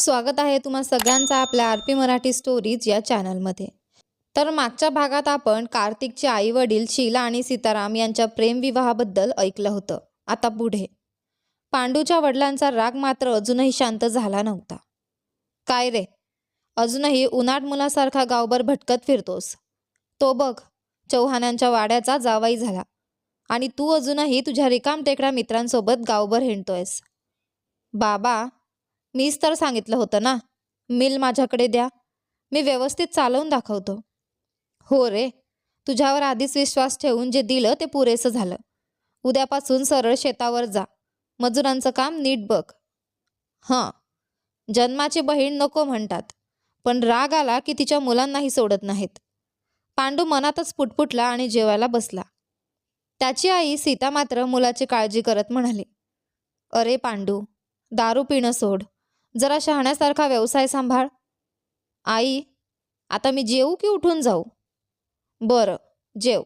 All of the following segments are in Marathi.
स्वागत आहे तुम्हा सगळ्यांचा आपल्या आरपी मराठी स्टोरीज या चॅनलमध्ये। तर मागच्या भागात आपण कार्तिकचे आई वडील शीला आणि सीताराम यांच्या प्रेमविवाहाबद्दल ऐकलं होतं। आता पुढे पांडूच्या वडिलांचा राग मात्र अजूनही शांत झाला नव्हता। काय रे, अजूनही उन्हाट मुलासारखा गावभर भटकत फिरतोस? तो बघ, चौहानांच्या वाड्याचा जावाई झाला आणि तू अजूनही तुझ्या रिकामटेकड्या मित्रांसोबत गावभर हिंडतोयस। बाबा, मीच तर सांगितलं होतं ना, मिल माझ्याकडे द्या, मी व्यवस्थित चालवून दाखवतो। हो रे, तुझ्यावर आधीच विश्वास ठेवून जे दिलं ते पुरेसं झालं। उद्यापासून सरळ शेतावर जा, मजुरांचं काम नीट बघ। हां, जन्माची बहीण नको म्हणतात, पण राग आला की तिच्या मुलांनाही सोडत नाहीत। पांडू मनातच पुटपुटला आणि जेवायला बसला। त्याची आई सीता मात्र मुलाची काळजी करत म्हणाली, अरे पांडू, दारू पिणं सोड, जरा शहाण्यासारखा व्यवसाय सांभाळ। आई, आता मी जेवू की उठून जाऊ? बरं, जेव,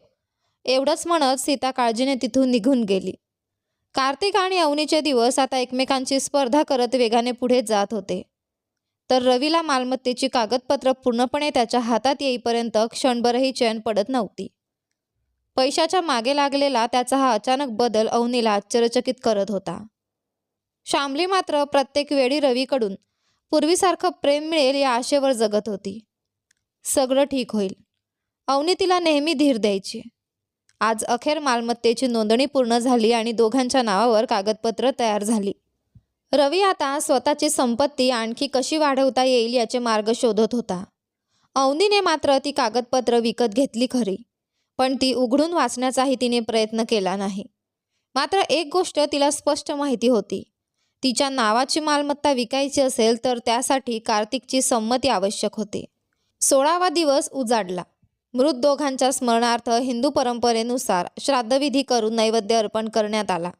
एवढंच म्हणत सीता काळजीने तिथून निघून गेली। कार्तिक आणि अवनीचे दिवस आता एकमेकांची स्पर्धा करत वेगाने पुढे जात होते। तर रवीला मालमत्तेची कागदपत्र पूर्णपणे त्याच्या हातात येईपर्यंत क्षणभरही चैन पडत नव्हती। पैशाच्या मागे लागलेला त्याचा हा अचानक बदल अवनीला आश्चर्यचकित करत होता। श्यामली मात्र प्रत्येक वेळी रवीकडून पूर्वीसारखं प्रेम मिळेल या आशेवर जगत होती। सगळं ठीक होईल, अवनी तिला नेहमी धीर द्यायची। आज अखेर मालमत्तेची नोंदणी पूर्ण झाली आणि दोघांच्या नावावर कागदपत्र तयार झाली। रवी आता स्वतःची संपत्ती आणखी कशी वाढवता येईल याचे मार्ग शोधत होता। अवनीने मात्र ती कागदपत्र विकत घेतली खरी, पण ती उघडून वाचण्याचाही तिने प्रयत्न केला नाही। मात्र एक गोष्ट तिला स्पष्ट माहिती होती, तिच्या नावाची मालमत्ता विकायची असेल तर त्यासाठी कार्तिकची संमती आवश्यक होती। 16वा दिवस उजाडला। मृत दोघांच्या स्मरणार्थ हिंदू परंपरेनुसार श्राद्धविधी करून नैवेद्य अर्पण करण्यात आला।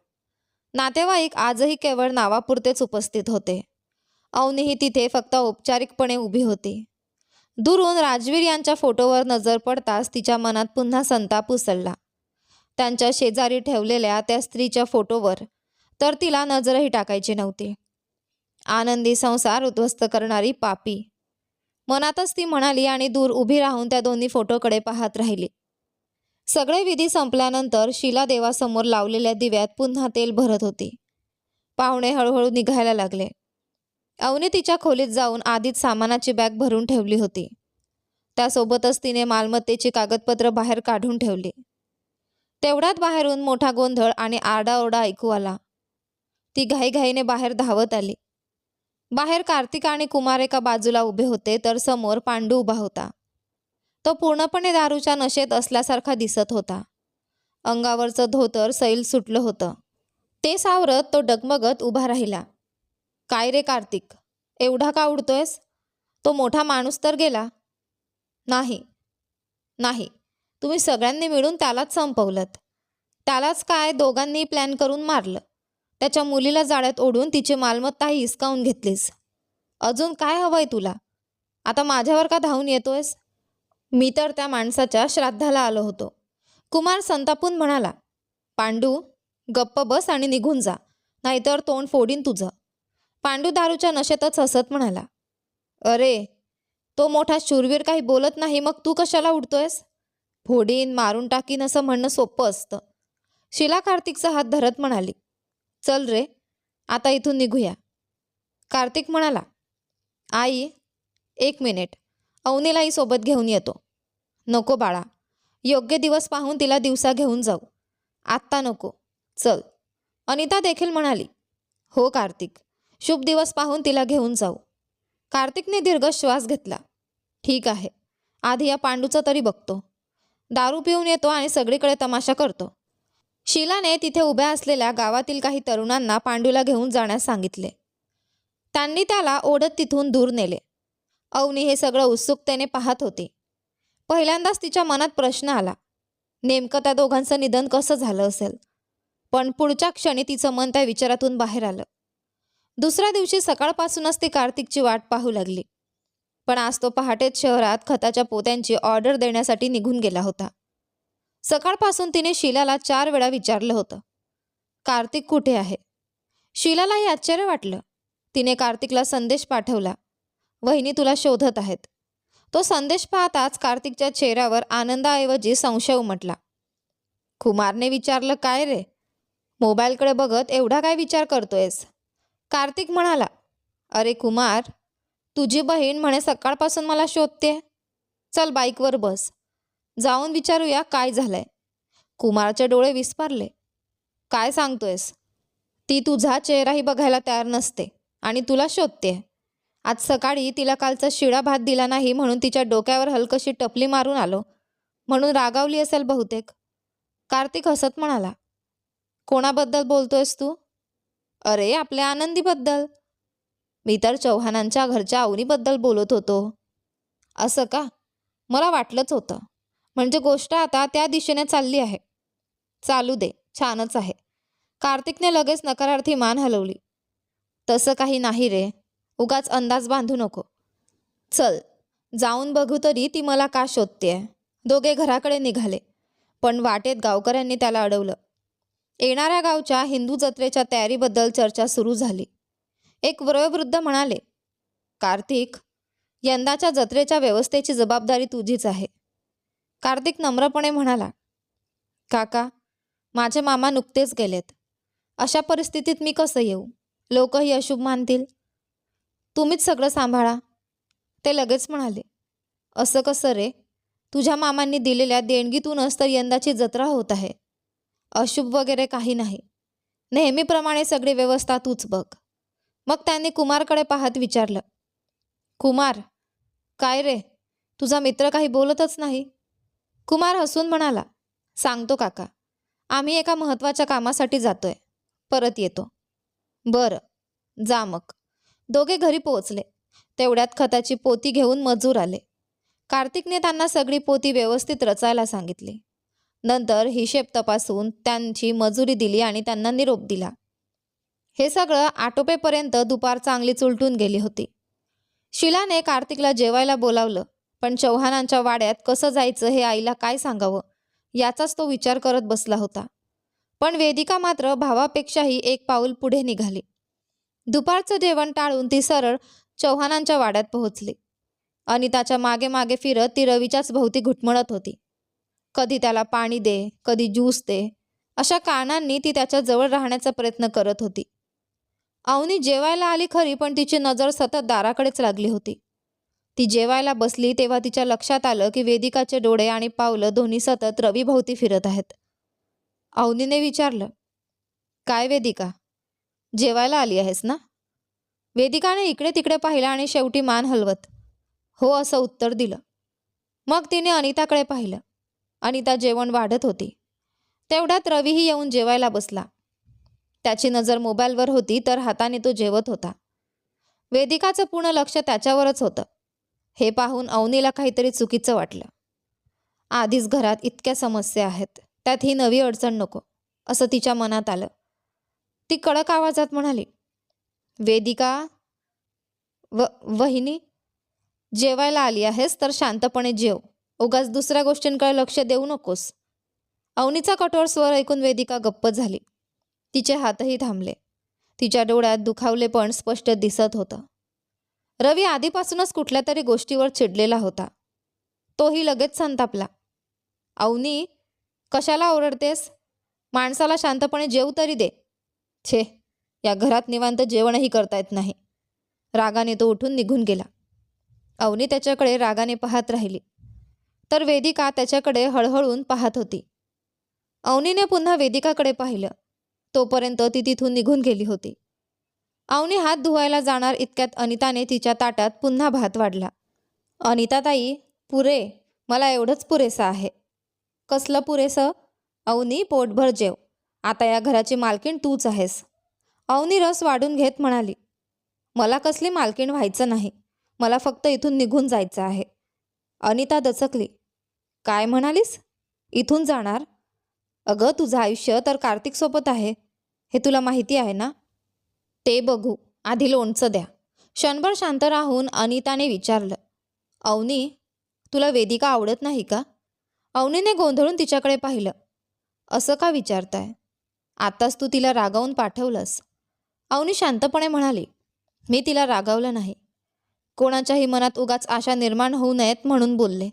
नातेवाईक आजही केवळ नावापुरतेच उपस्थित होते। अवनीही तिथे फक्त औपचारिकपणे उभी होती। दुरून राजवीर यांच्या फोटोवर नजर पडताच तिच्या मनात पुन्हा संताप उसळला। त्यांच्या शेजारी ठेवलेल्या त्या स्त्रीच्या फोटोवर तर तिला नजरही टाकायची नव्हती। आनंदी संसार उद्ध्वस्त करणारी पापी, मनातच ती म्हणाली आणि दूर उभी राहून त्या दोन्ही फोटोकडे पाहत राहिली। सगळे विधी संपल्यानंतर शीला देवासमोर लावलेल्या दिव्यात पुन्हा तेल भरत होती। पाहुणे हळूहळू निघायला लागले। अवनी तिच्या खोलीत जाऊन आधीच सामानाची बॅग भरून ठेवली होती। त्यासोबतच तिने मालमत्तेची कागदपत्र बाहेर काढून ठेवली। तेवढ्यात बाहेरून मोठा गोंधळ आणि आरडाओरडा ऐकू आला। ती घाईघाईने बाहेर धावत आली। बाहेर कार्तिक आणि कुमार एका बाजूला उभे होते, तर समोर पांडू उभा होता। तो पूर्णपणे दारूच्या नशेत असल्यासारखा दिसत होता। अंगावरचं धोतर सैल सुटलं होतं। ते सावरत तो डगमगत उभा राहिला। काय रे कार्तिक, एवढा का उडतोयस? तो मोठा माणूस तर गेला? नाही नाही, तुम्ही सगळ्यांनी मिळून त्यालाच संपवलंत। त्यालाच काय दोघांनी प्लॅन करून मारलं। त्याच्या मुलीला जाळ्यात ओढून तिची मालमत्ताही हिसकावून घेतलीस। अजून काय हवंय तुला? आता माझ्यावर का धावून येतोयस? मी तर त्या माणसाच्या श्राद्धाला आलो होतो, कुमार संतापून म्हणाला। पांडू, गप्प बस आणि निघून जा, नाहीतर तोंड फोडीन तुझं। पांडू दारूच्या नशेतच हसत म्हणाला, अरे, तो मोठा शूरवीर काही बोलत नाही, मग तू कशाला उडतोयस? फोडीन, मारून टाकीन असं म्हणणं सोपं असतं। शीला कार्तिकचा हात धरत म्हणाली, चल रे, आता इथून निघूया। कार्तिक म्हणाला, आई, एक मिनिट, अवनीलाही सोबत घेऊन येतो। नको बाळा, योग्य दिवस पाहून तिला दिवसा घेऊन जाऊ, आत्ता नको, चल। अनिता देखील म्हणाली, हो कार्तिक, शुभ दिवस पाहून तिला घेऊन जाऊ। कार्तिकने दीर्घ श्वास घेतला। ठीक आहे, आधी या पांडूचं तरी बघतो। दारू पिऊन येतो आणि सगळीकडे तमाशा करतो। शीलाने तिथे उभ्या असलेल्या गावातील काही तरुणांना पांडूला घेऊन जाण्यास सांगितले। त्यांनी त्याला ओढत तिथून दूर नेले। अवनी हे सगळं उत्सुकतेने पाहत होती। पहिल्यांदाच तिच्या मनात प्रश्न आला, नेमकं त्या दोघांचं निधन कसं झालं असेल? पण पुढच्या क्षणी तिचं मन त्या विचारातून बाहेर आलं। दुसऱ्या दिवशी सकाळपासूनच ती कार्तिकची वाट पाहू लागली, पण आज तो पहाटेच शहरात खताच्या पोत्यांची ऑर्डर देण्यासाठी निघून गेला होता। सकाळपासून तिने शीलाला 4 वेळा विचारलं होतं, कार्तिक कुठे आहे? शीलालाही आश्चर्य वाटलं। तिने कार्तिकला संदेश पाठवला, वहिनी तुला शोधत आहेत. तो संदेश पाहताच कार्तिकच्या चेहऱ्यावर आनंदाऐवजी संशय उमटला. कुमारने विचारलं, काय रे? मोबाईलकडे बघत एवढा काय विचार करतोयस? कार्तिक म्हणाला, अरे कुमार, तुझी बहीण म्हणे सकाळपासून मला शोधते. चल बाईकवर बस, जाऊन विचारूया काय झालंय. कुमारचे डोळे विस्फारले. काय सांगतोयस? ती तुझा चेहराही बघायला तयार नसते आणि तुला शोधते. आज सकाळी तिला कालचा शिळा भात दिला नाही म्हणून तिच्या डोक्यावर हलकशी टपली मारून आलो, म्हणून रागावली असेल बहुतेक. कार्तिक हसत म्हणाला, कोणाबद्दल बोलतोयस तू? अरे आपल्या आनंदीबद्दल. मी तर चव्हाणांच्या घरच्या अवनीबद्दल बोलत होतो. असं का? मला वाटलंच होतं. म्हणजे गोष्ट आता त्या दिशेने चालली आहे. चालू दे, छानच आहे. कार्तिकने लगेच नकारार्थी मान हलवली. तसं काही नाही रे, उगाच अंदाज बांधू नको. चल जाऊन बघू तरी ती मला का शोधतेय. दोघे घराकडे निघाले, पण वाटेत गावकऱ्यांनी त्याला अडवलं. येणाऱ्या गावच्या हिंदू जत्रेच्या तयारीबद्दल चर्चा सुरू झाली. एक वयोवृद्ध म्हणाले, कार्तिक, यंदाच्या जत्रेच्या व्यवस्थेची जबाबदारी तुझीच आहे. कार्तिक नम्रपणे म्हणाला, काका, माझे मामा नुकतेच गेलेत. अशा परिस्थितीत मी कसं येऊ? लोकही अशुभ मानतील. तुम्हीच सगळं सांभाळा. ते लगेच म्हणाले, असं कसं रे? तुझ्या मामांनी दिलेल्या देणगीतूनच तर यंदाची जत्रा होत आहे. अशुभ वगैरे काही नाही. नेहमीप्रमाणे सगळी व्यवस्था तूच बघ. मग त्यांनी कुमारकडे पाहत विचारलं, कुमार, काय रे, तुझा मित्र काही बोलतच नाही? कुमार हसून म्हणाला, सांगतो काका, आम्ही एका महत्त्वाच्या कामासाठी जातोय. परत येतो. बरं, जा मग. दोघे घरी पोहोचले. तेवढ्यात खताची पोती घेऊन मजूर आले. कार्तिकने त्यांना सगळी पोती व्यवस्थित रचायला सांगितली. नंतर हिशेब तपासून त्यांची मजुरी दिली आणि त्यांना निरोप दिला. हे सगळं आटोपेपर्यंत दुपार चांगलीच उलटून गेली होती. शीलाने कार्तिकला जेवायला बोलावलं, पण चव्हाणांच्या वाड्यात कसं जायचं हे आईला काय सांगावं याचाच तो विचार करत बसला होता. पण वेदिका मात्र भावापेक्षाही एक पाऊल पुढे निघाली. दुपारचं जेवण टाळून ती सरळ चव्हाणांच्या वाड्यात पोहोचली. अनिताच्या मागे मागे फिरत ती रवीच्याच भोवती घुटमळत होती. कधी त्याला पाणी दे, कधी ज्यूस दे, अशा कारणांनी ती त्याच्या जवळ राहण्याचा प्रयत्न करत होती. अवनी जेवायला आली खरी, पण तिची नजर सतत दाराकडेच लागली होती. ती जेवायला बसली तेव्हा तिच्या लक्षात आलं की वेदिकाचे डोळे आणि पावलं दोन्ही सतत रवीभोवती फिरत आहेत. अवनीने विचारलं, काय वेदिका, जेवायला आली आहेस ना? वेदिकाने इकडे तिकडे पाहिलं आणि शेवटी मान हलवत हो असं उत्तर दिलं. मग तिने अनिताकडे पाहिलं. अनिता जेवण वाढत होती. तेवढ्यात रवीही येऊन जेवायला बसला. त्याची नजर मोबाईलवर होती, तर हाताने तो जेवत होता. वेदिकाचं पूर्ण लक्ष त्याच्यावरच होतं. हे पाहून अवनीला काहीतरी चुकीचं वाटलं. आधीच घरात इतक्या समस्या आहेत, त्यात ही नवी अडचण नको, असं तिच्या मनात आलं. ती कडक आवाजात म्हणाली, वेदिका, वहिनी, जेवायला आली आहेस तर शांतपणे जेव. उगाच दुसऱ्या गोष्टींकडे लक्ष देऊ नकोस. अवनीचा कठोर स्वर ऐकून वेदिका गप्प झाली. तिचे हातही थांबले. तिच्या डोळ्यात दुखावलेपण स्पष्ट दिसत होतं. रवी आधीपासूनच कुठल्या तरी गोष्टीवर चिडलेला होता. तोही लगेच संतापला. अवनी, कशाला ओरडतेस? माणसाला शांतपणे जेवू तरी दे. छे, या घरात निवांत जेवणही करता येत नाही. रागाने तो उठून निघून गेला. अवनी त्याच्याकडे रागाने पाहत राहिली, तर वेदिका त्याच्याकडे हळहळून पाहत होती. अवनीने पुन्हा वेदिकाकडे पाहिलं. तोपर्यंत ती तिथून निघून गेली होती. अवनी हात धुवायला जाणार इतक्यात अनिताने तिच्या ताटात पुन्हा भात वाढला. अनिताताई, पुरे, मला एवढंच पुरेसं आहे. कसलं पुरेसं? अवनी, पोटभर जेव. आता या घराची मालकीण तूच आहेस. अवनी रस वाढून घेत म्हणाली, मला कसली मालकीण व्हायचं नाही. मला फक्त इथून निघून जायचं आहे. अनिता दचकली. काय म्हणालीस? इथून जाणार? अगं, तुझं आयुष्य तर कार्तिकसोबत आहे, हे तुला माहिती आहे ना? ते बघू, आधी लोणचं द्या. क्षणभर शांत राहून अनिताने विचारलं, अवनी, तुला वेदिका आवडत नाही का? अवनीने गोंधळून तिच्याकडे पाहिलं. असं का विचारताय? आताच तू तिला रागावून पाठवलंस. अवनी शांतपणे म्हणाली, मी तिला रागावलं नाही. कोणाच्याही मनात उगाच आशा निर्माण होऊ नयेत म्हणून बोलले.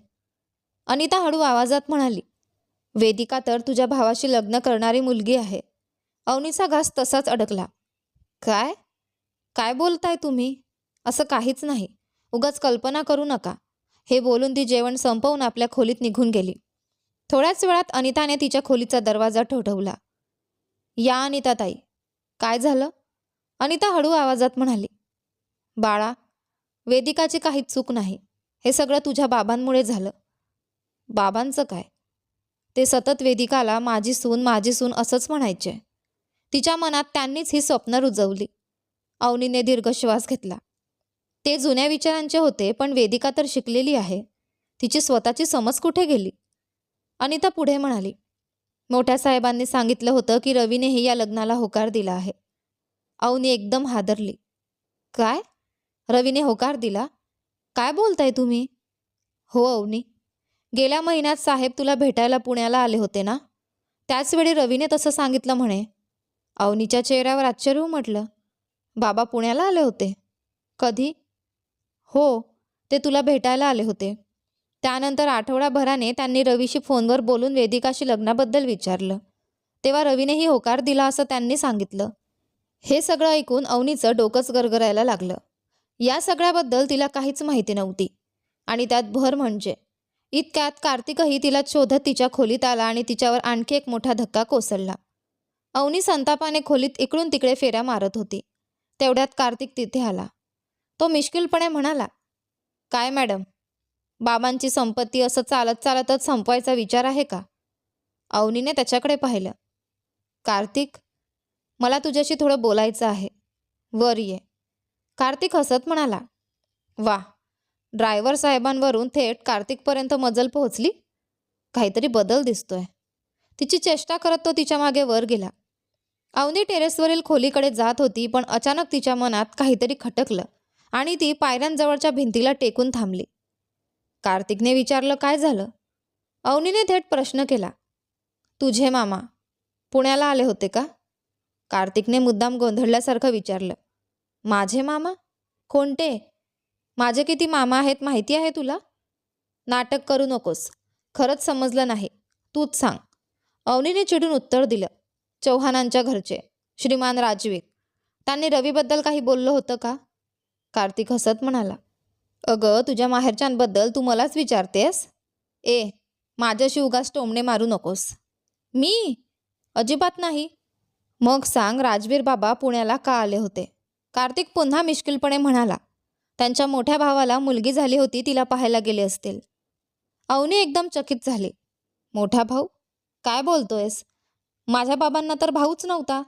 अनिता हळू आवाजात म्हणाली, वेदिका तर तुझ्या भावाशी लग्न करणारी मुलगी आहे. अवनीचा घास तसाच अडकला. काय काय बोलताय तुम्ही? असं काहीच नाही. उगाच कल्पना करू नका. हे बोलून ती जेवण संपवून आपल्या खोलीत निघून गेली. थोड्याच वेळात अनिताने तिच्या खोलीचा दरवाजा ठोठावला. या अनिताताई. काय झालं? अनिता हळू आवाजात म्हणाली. बाळा, वेदिकाची काहीच चूक नाही. हे सगळं तुझ्या बाबांमुळे झालं. बाबांचं काय? ते सतत वेदिकाला माझी सून असंच म्हणायचे. तिच्या मनात त्यांनीच ही स्वप्न रुजवली. अवनीने दीर्घ श्वास घेतला. ते जुन्या विचारांचे होते, पण वेदिका तर शिकलेली आहे. तिची स्वतःची समज कुठे गेली? अनिता पुढे म्हणाली, मोठ्या साहेबांनी सांगितलं होतं की रवीनेही या लग्नाला होकार दिला आहे. अवनी एकदम हादरली. काय? रवीने होकार दिला? काय बोलताय तुम्ही? हो अवनी. गेल्या महिन्यात साहेब तुला भेटायला पुण्याला आले होते ना? त्याचवेळी रवीने तसं सांगितलं म्हणे. अवनीच्या चेहऱ्यावर आश्चर्य उमटलं. बाबा पुण्याला आले होते? कधी? हो, ते तुला भेटायला आले होते. त्यानंतर आठवडाभराने त्यांनी रवीशी फोनवर बोलून वेदिकाशी लग्नाबद्दल विचारलं. तेव्हा रवीनेही होकार दिला असं त्यांनी सांगितलं. हे सगळं ऐकून अवनीचं डोकंच गरगरायला लागलं. या सगळ्याबद्दल तिला काहीच माहिती नव्हती. आणि त्यात भर म्हणजे इतक्यात कार्तिकही तिला शोधत तिच्या खोलीत आला आणि तिच्यावर आणखी एक मोठा धक्का कोसळला. अवनी संतापाने खोलीत इकडून तिकडे फेऱ्या मारत होती. तेवढ्यात कार्तिक तिथे आला. तो मिश्किलपणे म्हणाला, काय मॅडम, बाबांची संपत्ती असं चालत चालतच संपवायचा विचार आहे का? अवनीने त्याच्याकडे पाहिलं. कार्तिक, मला तुझ्याशी थोडं बोलायचं आहे. वर ये. कार्तिक हसत म्हणाला. वा, ड्रायव्हर साहेबांवरून थेट कार्तिकपर्यंत मजल पोहोचली. काहीतरी बदल दिसतोय. तिची चेष्टा करत तो तिच्या मागे वर गेला. अवनी टेरेसवरील खोलीकडे जात होती, पण अचानक तिच्या मनात काहीतरी खटकलं आणि ती पायऱ्यांजवळच्या भिंतीला टेकून थांबली. कार्तिकने विचारलं, काय झालं? अवनीने थेट प्रश्न केला. तुझे मामा पुण्याला आले होते का? कार्तिकने मुद्दाम गोंधळल्यासारखं विचारलं. माझे मामा? कोणते? माझे किती मामा आहेत माहिती आहे तुला? नाटक करू नकोस. खरंच समजलं नाही. तूच सांग. अवनीने चिडून उत्तर दिलं. चौहानांच्या घरचे, श्रीमान राजवीर. त्यांनी रवीबद्दल काही बोललं होतं का? कार्तिक हसत म्हणाला. अगं, तुझ्या माहेरच्यांबद्दल तू मलाच विचारतेस? माझ्याशी उगाच टोमणे मारू नकोस. मी? अजिबात नाही. मग सांग, राजवीर बाबा पुण्याला का आले होते? कार्तिक पुन्हा मिश्किलपणे म्हणाला. त्यांच्या मोठ्या भावाला मुलगी झाली होती, तिला पाहायला गेले असतील. अवनी एकदम चकित झाली. मोठा भाऊ? काय बोलतोयस? माझ्या बाबांना तर भाऊच नव्हता.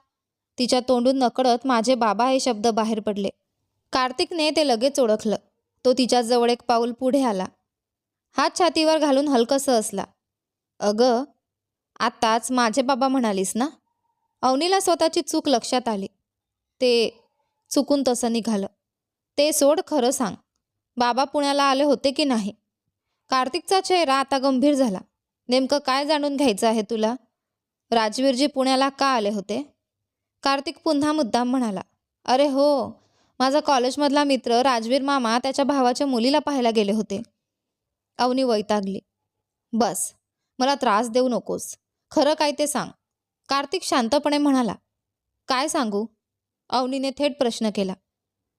तिच्या तोंडून नकळत माझे बाबा हे शब्द बाहेर पडले. कार्तिकने ते लगेच ओळखलं. तो तिच्या जवळ एक पाऊल पुढे आला. हात छातीवर घालून हलकसं हसला. अगं, आत्ताच माझे बाबा म्हणालीस ना? अवनीला स्वतःची चूक लक्षात आली. ते चुकून तसं निघालं. ते सोड, खरं सांग. बाबा पुण्याला आले होते की नाही? कार्तिकचा चेहरा आता गंभीर झाला. नेमकं काय जाणून घ्यायचं आहे तुला? राजवीरजी पुण्याला का आले होते? कार्तिक पुन्हा मुद्दाम म्हणाला. अरे हो, माझा कॉलेजमधला मित्र राजवीर मामा त्याच्या भावाच्या मुलीला पाहायला गेले होते. अवनी वैतागली. बस, मला त्रास देऊ नकोस. खरं काय ते सांग. कार्तिक शांतपणे म्हणाला. काय सांगू? अवनीने थेट प्रश्न केला.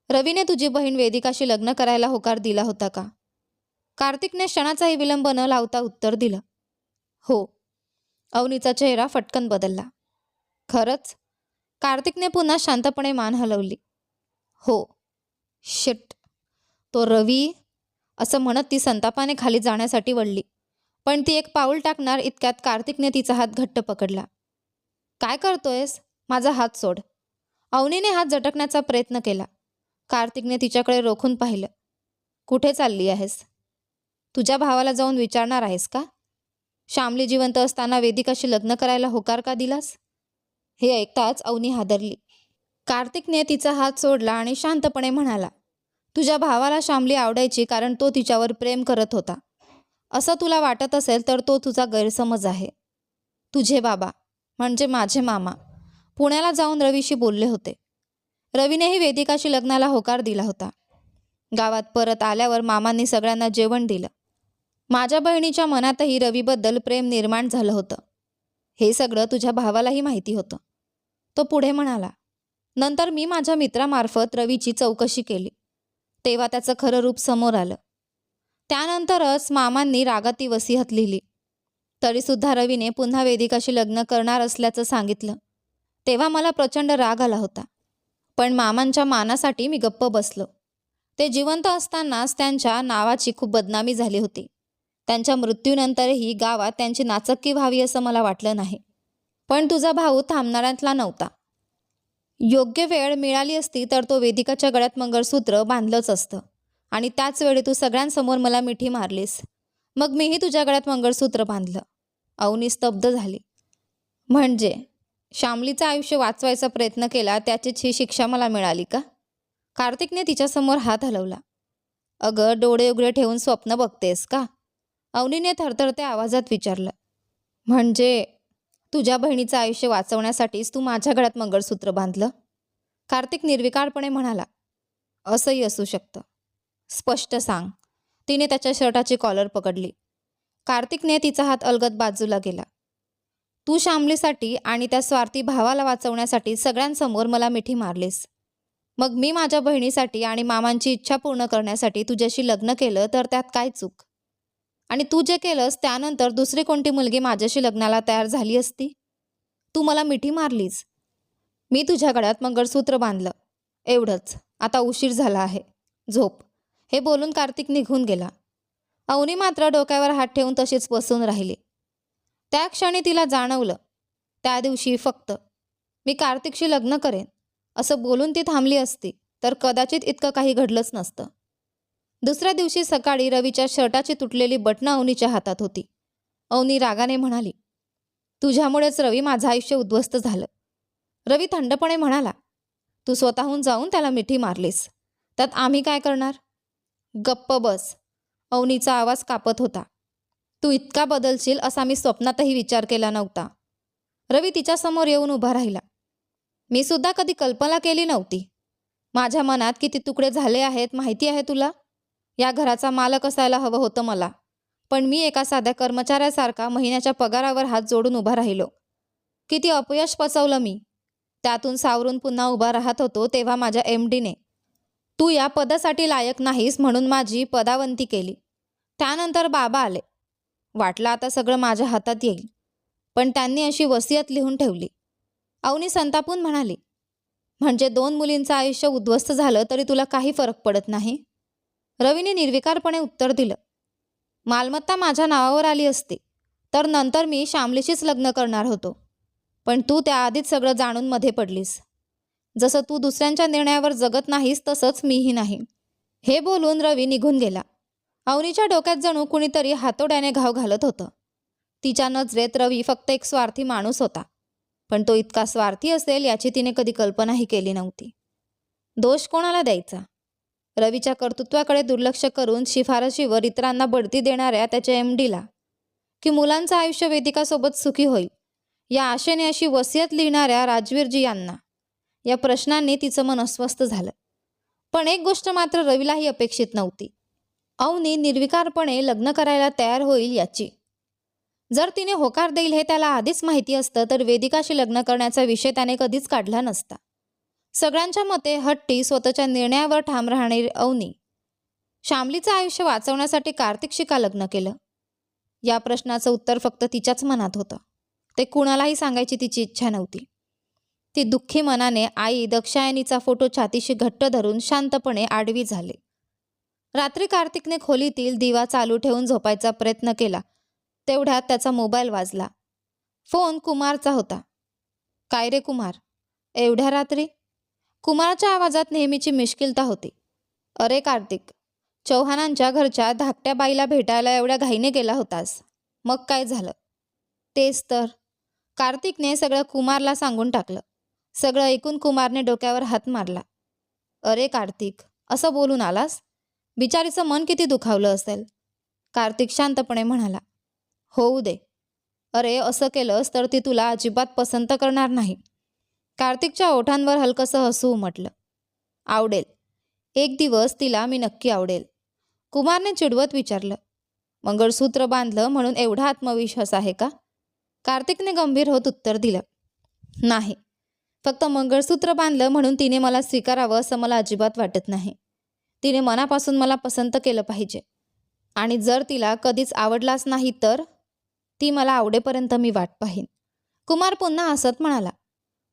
रवीने तुझी बहीण वेदिकाशी लग्न करायला होकार दिला होता का? कार्तिकने क्षणाचाही विलंब न लावता उत्तर दिलं. हो. अवनीचा चेहरा फटकन बदलला. खरंच? कार्तिकने पुन्हा शांतपणे मान हलवली. हो. शिट, तो रवी. असं म्हणत ती संतापाने खाली जाण्यासाठी वळली. पण ती एक पाऊल टाकणार इतक्यात कार्तिकने तिचा हात घट्ट पकडला. काय करतोयस? माझा हात सोड. अवनीने हात झटकण्याचा प्रयत्न केला. कार्तिकने तिच्याकडे रोखून पाहिलं. कुठे चालली आहेस? तुझ्या भावाला जाऊन विचारणार आहेस का? श्यामली जिवंत असताना वेदिकाशी लग्न करायला होकार का दिलास? हे ऐकताच अवनी हादरली. कार्तिकने तिचा हात सोडला आणि शांतपणे म्हणाला. तुझ्या भावाला श्यामली आवडायची कारण तो तिच्यावर प्रेम करत होता. असं तुला वाटत असेल तर तो तुझा गैरसमज आहे. तुझे बाबा म्हणजे माझे मामा पुण्याला जाऊन रवीशी बोलले होते. रवीनेही वेदिकाशी लग्नाला होकार दिला होता. गावात परत आल्यावर मामांनी सगळ्यांना जेवण दिलं. माझ्या बहिणीच्या मनातही रवीबद्दल प्रेम निर्माण झालं होतं. हे सगळं तुझ्या भावालाही माहिती होतं. तो पुढे म्हणाला. नंतर मी माझ्या मित्रामार्फत रवीची चौकशी केली. तेव्हा त्याचं खरं रूप समोर आलं. त्यानंतरच मामांनी रागात ती वसियत लिहिली. तरीसुद्धा रवीने पुन्हा वेदिकाशी लग्न करणार असल्याचं सांगितलं. तेव्हा मला प्रचंड राग आला होता. पण मामांच्या मानासाठी मी गप्प बसलो. ते जिवंत असतानाच त्यांच्या नावाची खूप बदनामी झाली होती. त्यांच्या मृत्यूनंतरही गावात त्यांची नाचक्की व्हावी असं मला वाटलं नाही. पण तुझा भाऊ थांबणाऱ्यातला नव्हता. योग्य वेळ मिळाली असती तर तो वेदिकाच्या गळ्यात मंगळसूत्र बांधलंच असतं आणि त्याच वेळी तू सगळ्यांसमोर मला मिठी मारलीस. मग मीही तुझ्या गळ्यात मंगळसूत्र बांधलं. अवनी स्तब्ध झाली. म्हणजे श्यामलीचं आयुष्य वाचवायचा प्रयत्न केला त्याचीच ही शिक्षा मला मिळाली का? कार्तिकने तिच्यासमोर हात हलवला. अगं, डोळे उघडे ठेवून स्वप्न बघतेस का? अवनीने थरथरत्या आवाजात विचारलं. म्हणजे तुझ्या बहिणीचं आयुष्य वाचवण्यासाठीच तू माझ्या गळ्यात मंगळसूत्र बांधलं? कार्तिक निर्विकारपणे म्हणाला. असंही असू शकतं. स्पष्ट सांग. तिने त्याच्या शर्टाची कॉलर पकडली. कार्तिकने तिचा हात अलगद बाजूला गेला. तू श्यामलीसाठी आणि त्या स्वार्थी भावाला वाचवण्यासाठी सगळ्यांसमोर मला मिठी मारलीस. मग मी माझ्या बहिणीसाठी आणि मामांची इच्छा पूर्ण करण्यासाठी तुझ्याशी लग्न केलं तर त्यात काय चूक? आणि तू जे केलंस त्यानंतर दुसरी कोणती मुलगी माझ्याशी लग्नाला तयार झाली असती? तू मला मिठी मारलीस. मी तुझ्या गळ्यात मंगळसूत्र बांधलं. एवढंच. आता उशीर झाला आहे. झोप. हे बोलून कार्तिक निघून गेला. अवनी मात्र डोक्यावर हात ठेवून तशीच बसून राहिली. त्या क्षणी तिला जाणवलं. त्या दिवशी फक्त मी कार्तिकशी लग्न करेन असं बोलून ती थांबली असती तर कदाचित इतकं काही घडलंच नसतं. दुसऱ्या दिवशी सकाळी रवीच्या शर्टाची तुटलेली बटणं अवनीच्या हातात होती. अवनी रागाने म्हणाली. तुझ्यामुळेच रवी माझं आयुष्य उद्ध्वस्त झालं. रवी थंडपणे म्हणाला. तू स्वतःहून जाऊन त्याला मिठी मारलीस. त्यात आम्ही काय करणार? गप्प बस. अवनीचा आवाज कापत होता. तू इतका बदलशील असा मी स्वप्नातही विचार केला नव्हता. रवी तिच्यासमोर येऊन उभा राहिला. मी सुद्धा कधी कल्पना केली नव्हती. माझ्या मनात किती तुकडे झाले आहेत माहिती आहे तुला? या घराचा मालक असायला हवं होतं मला. पण मी एका साध्या कर्मचाऱ्यासारखा महिन्याच्या पगारावर हात जोडून उभा राहिलो. किती अपयश पचवलं मी. त्यातून सावरून पुन्हा उभा राहत होतो तेव्हा माझ्या MDने तू या पदासाठी लायक नाहीस म्हणून माझी पदावंती केली. त्यानंतर बाबा आले. वाटलं आता सगळं माझ्या हातात येईल. पण त्यांनी अशी वसियत लिहून ठेवली. अवनी संतापून म्हणाली. म्हणजे 2 मुलींचं आयुष्य उद्ध्वस्त झालं तरी तुला काही फरक पडत नाही? रवीने निर्विकारपणे उत्तर दिलं. मालमत्ता माझ्या नावावर आली असती तर नंतर मी श्यामलीशीच लग्न करणार होतो. पण तू त्याआधीच सगळं जाणून मध्ये पडलीस. जसं तू दुसऱ्यांच्या निर्णयावर जगत नाहीस तसंच मीही नाही. हे बोलून रवी निघून गेला. अवनीच्या डोक्यात जणू कुणीतरी हातोड्याने घाव घालत होतं. तिच्या नजरेत रवी फक्त एक स्वार्थी माणूस होता. पण तो इतका स्वार्थी असेल याची तिने कधी कल्पनाही केली नव्हती. दोष कोणाला द्यायचा? रवीच्या कर्तृत्वाकडे दुर्लक्ष करून शिफारशीवर इतरांना बढती देणाऱ्या त्याच्या MDला? की मुलांचं आयुष्य वेदिकासोबत सुखी होईल या आशेने अशी वसियत लिहिणाऱ्या राजवीरजी यांना? या प्रश्नांनी तिचं मन अस्वस्थ झालं. पण एक गोष्ट मात्र रवीलाही अपेक्षित नव्हती. अवनी निर्विकारपणे लग्न करायला तयार होईल याची. जर तिने होकार देईल हे त्याला आधीच माहिती असतं तर वेदिकाशी लग्न करण्याचा विषय त्याने कधीच काढला नसता. सगळ्यांच्या मते हट्टी, स्वतःच्या निर्णयावर ठाम राहणारी अवनी श्यामलीचं आयुष्य वाचवण्यासाठी कार्तिकशी का लग्न केलं? या प्रश्नाचं उत्तर फक्त तिच्याच मनात होतं. ते कुणालाही सांगायची तिची इच्छा नव्हती. ती दुःखी मनाने आई दक्षायनीचा फोटो छातीशी घट्ट धरून शांतपणे आडवी झाली. रात्री कार्तिकने खोलीतील दिवा चालू ठेवून झोपायचा प्रयत्न केला. तेवढ्यात त्याचा मोबाईल वाजला. फोन कुमारचा होता. काय रे कुमार, एवढ्या रात्री? कुमारच्या आवाजात नेहमीची मिश्किलता होती. अरे कार्तिक, चौहानांच्या घरच्या धाकट्या बाईला भेटायला एवढ्या घाईने गेला होतास. मग काय झालं? तेच तर. कार्तिकने सगळं कुमारला सांगून टाकलं. सगळं ऐकून कुमारने डोक्यावर हात मारला. अरे कार्तिक, असं बोलून आलास? बिचारीचं मन किती दुखावलं असेल. कार्तिक शांतपणे म्हणाला. होऊ दे. अरे, असं केलंस तर ती तुला अजिबात पसंत करणार नाही. कार्तिकच्या ओठांवर हलकंसं हसू उमटलं. आवडेल. एक दिवस तिला मी नक्की आवडेल. कुमारने चिडवत विचारलं. मंगळसूत्र बांधलं म्हणून एवढा आत्मविश्वास आहे का? कार्तिकने गंभीर होत उत्तर दिलं. नाही, फक्त मंगळसूत्र बांधलं म्हणून तिने मला स्वीकारावं असं मला अजिबात वाटत नाही. तिने मनापासून मला पसंत केलं पाहिजे. आणि जर तिला कधीच आवडलाच नाही तर ती मला आवडेपर्यंत मी वाट पाहीन. कुमार पुन्हा हसत म्हणाला.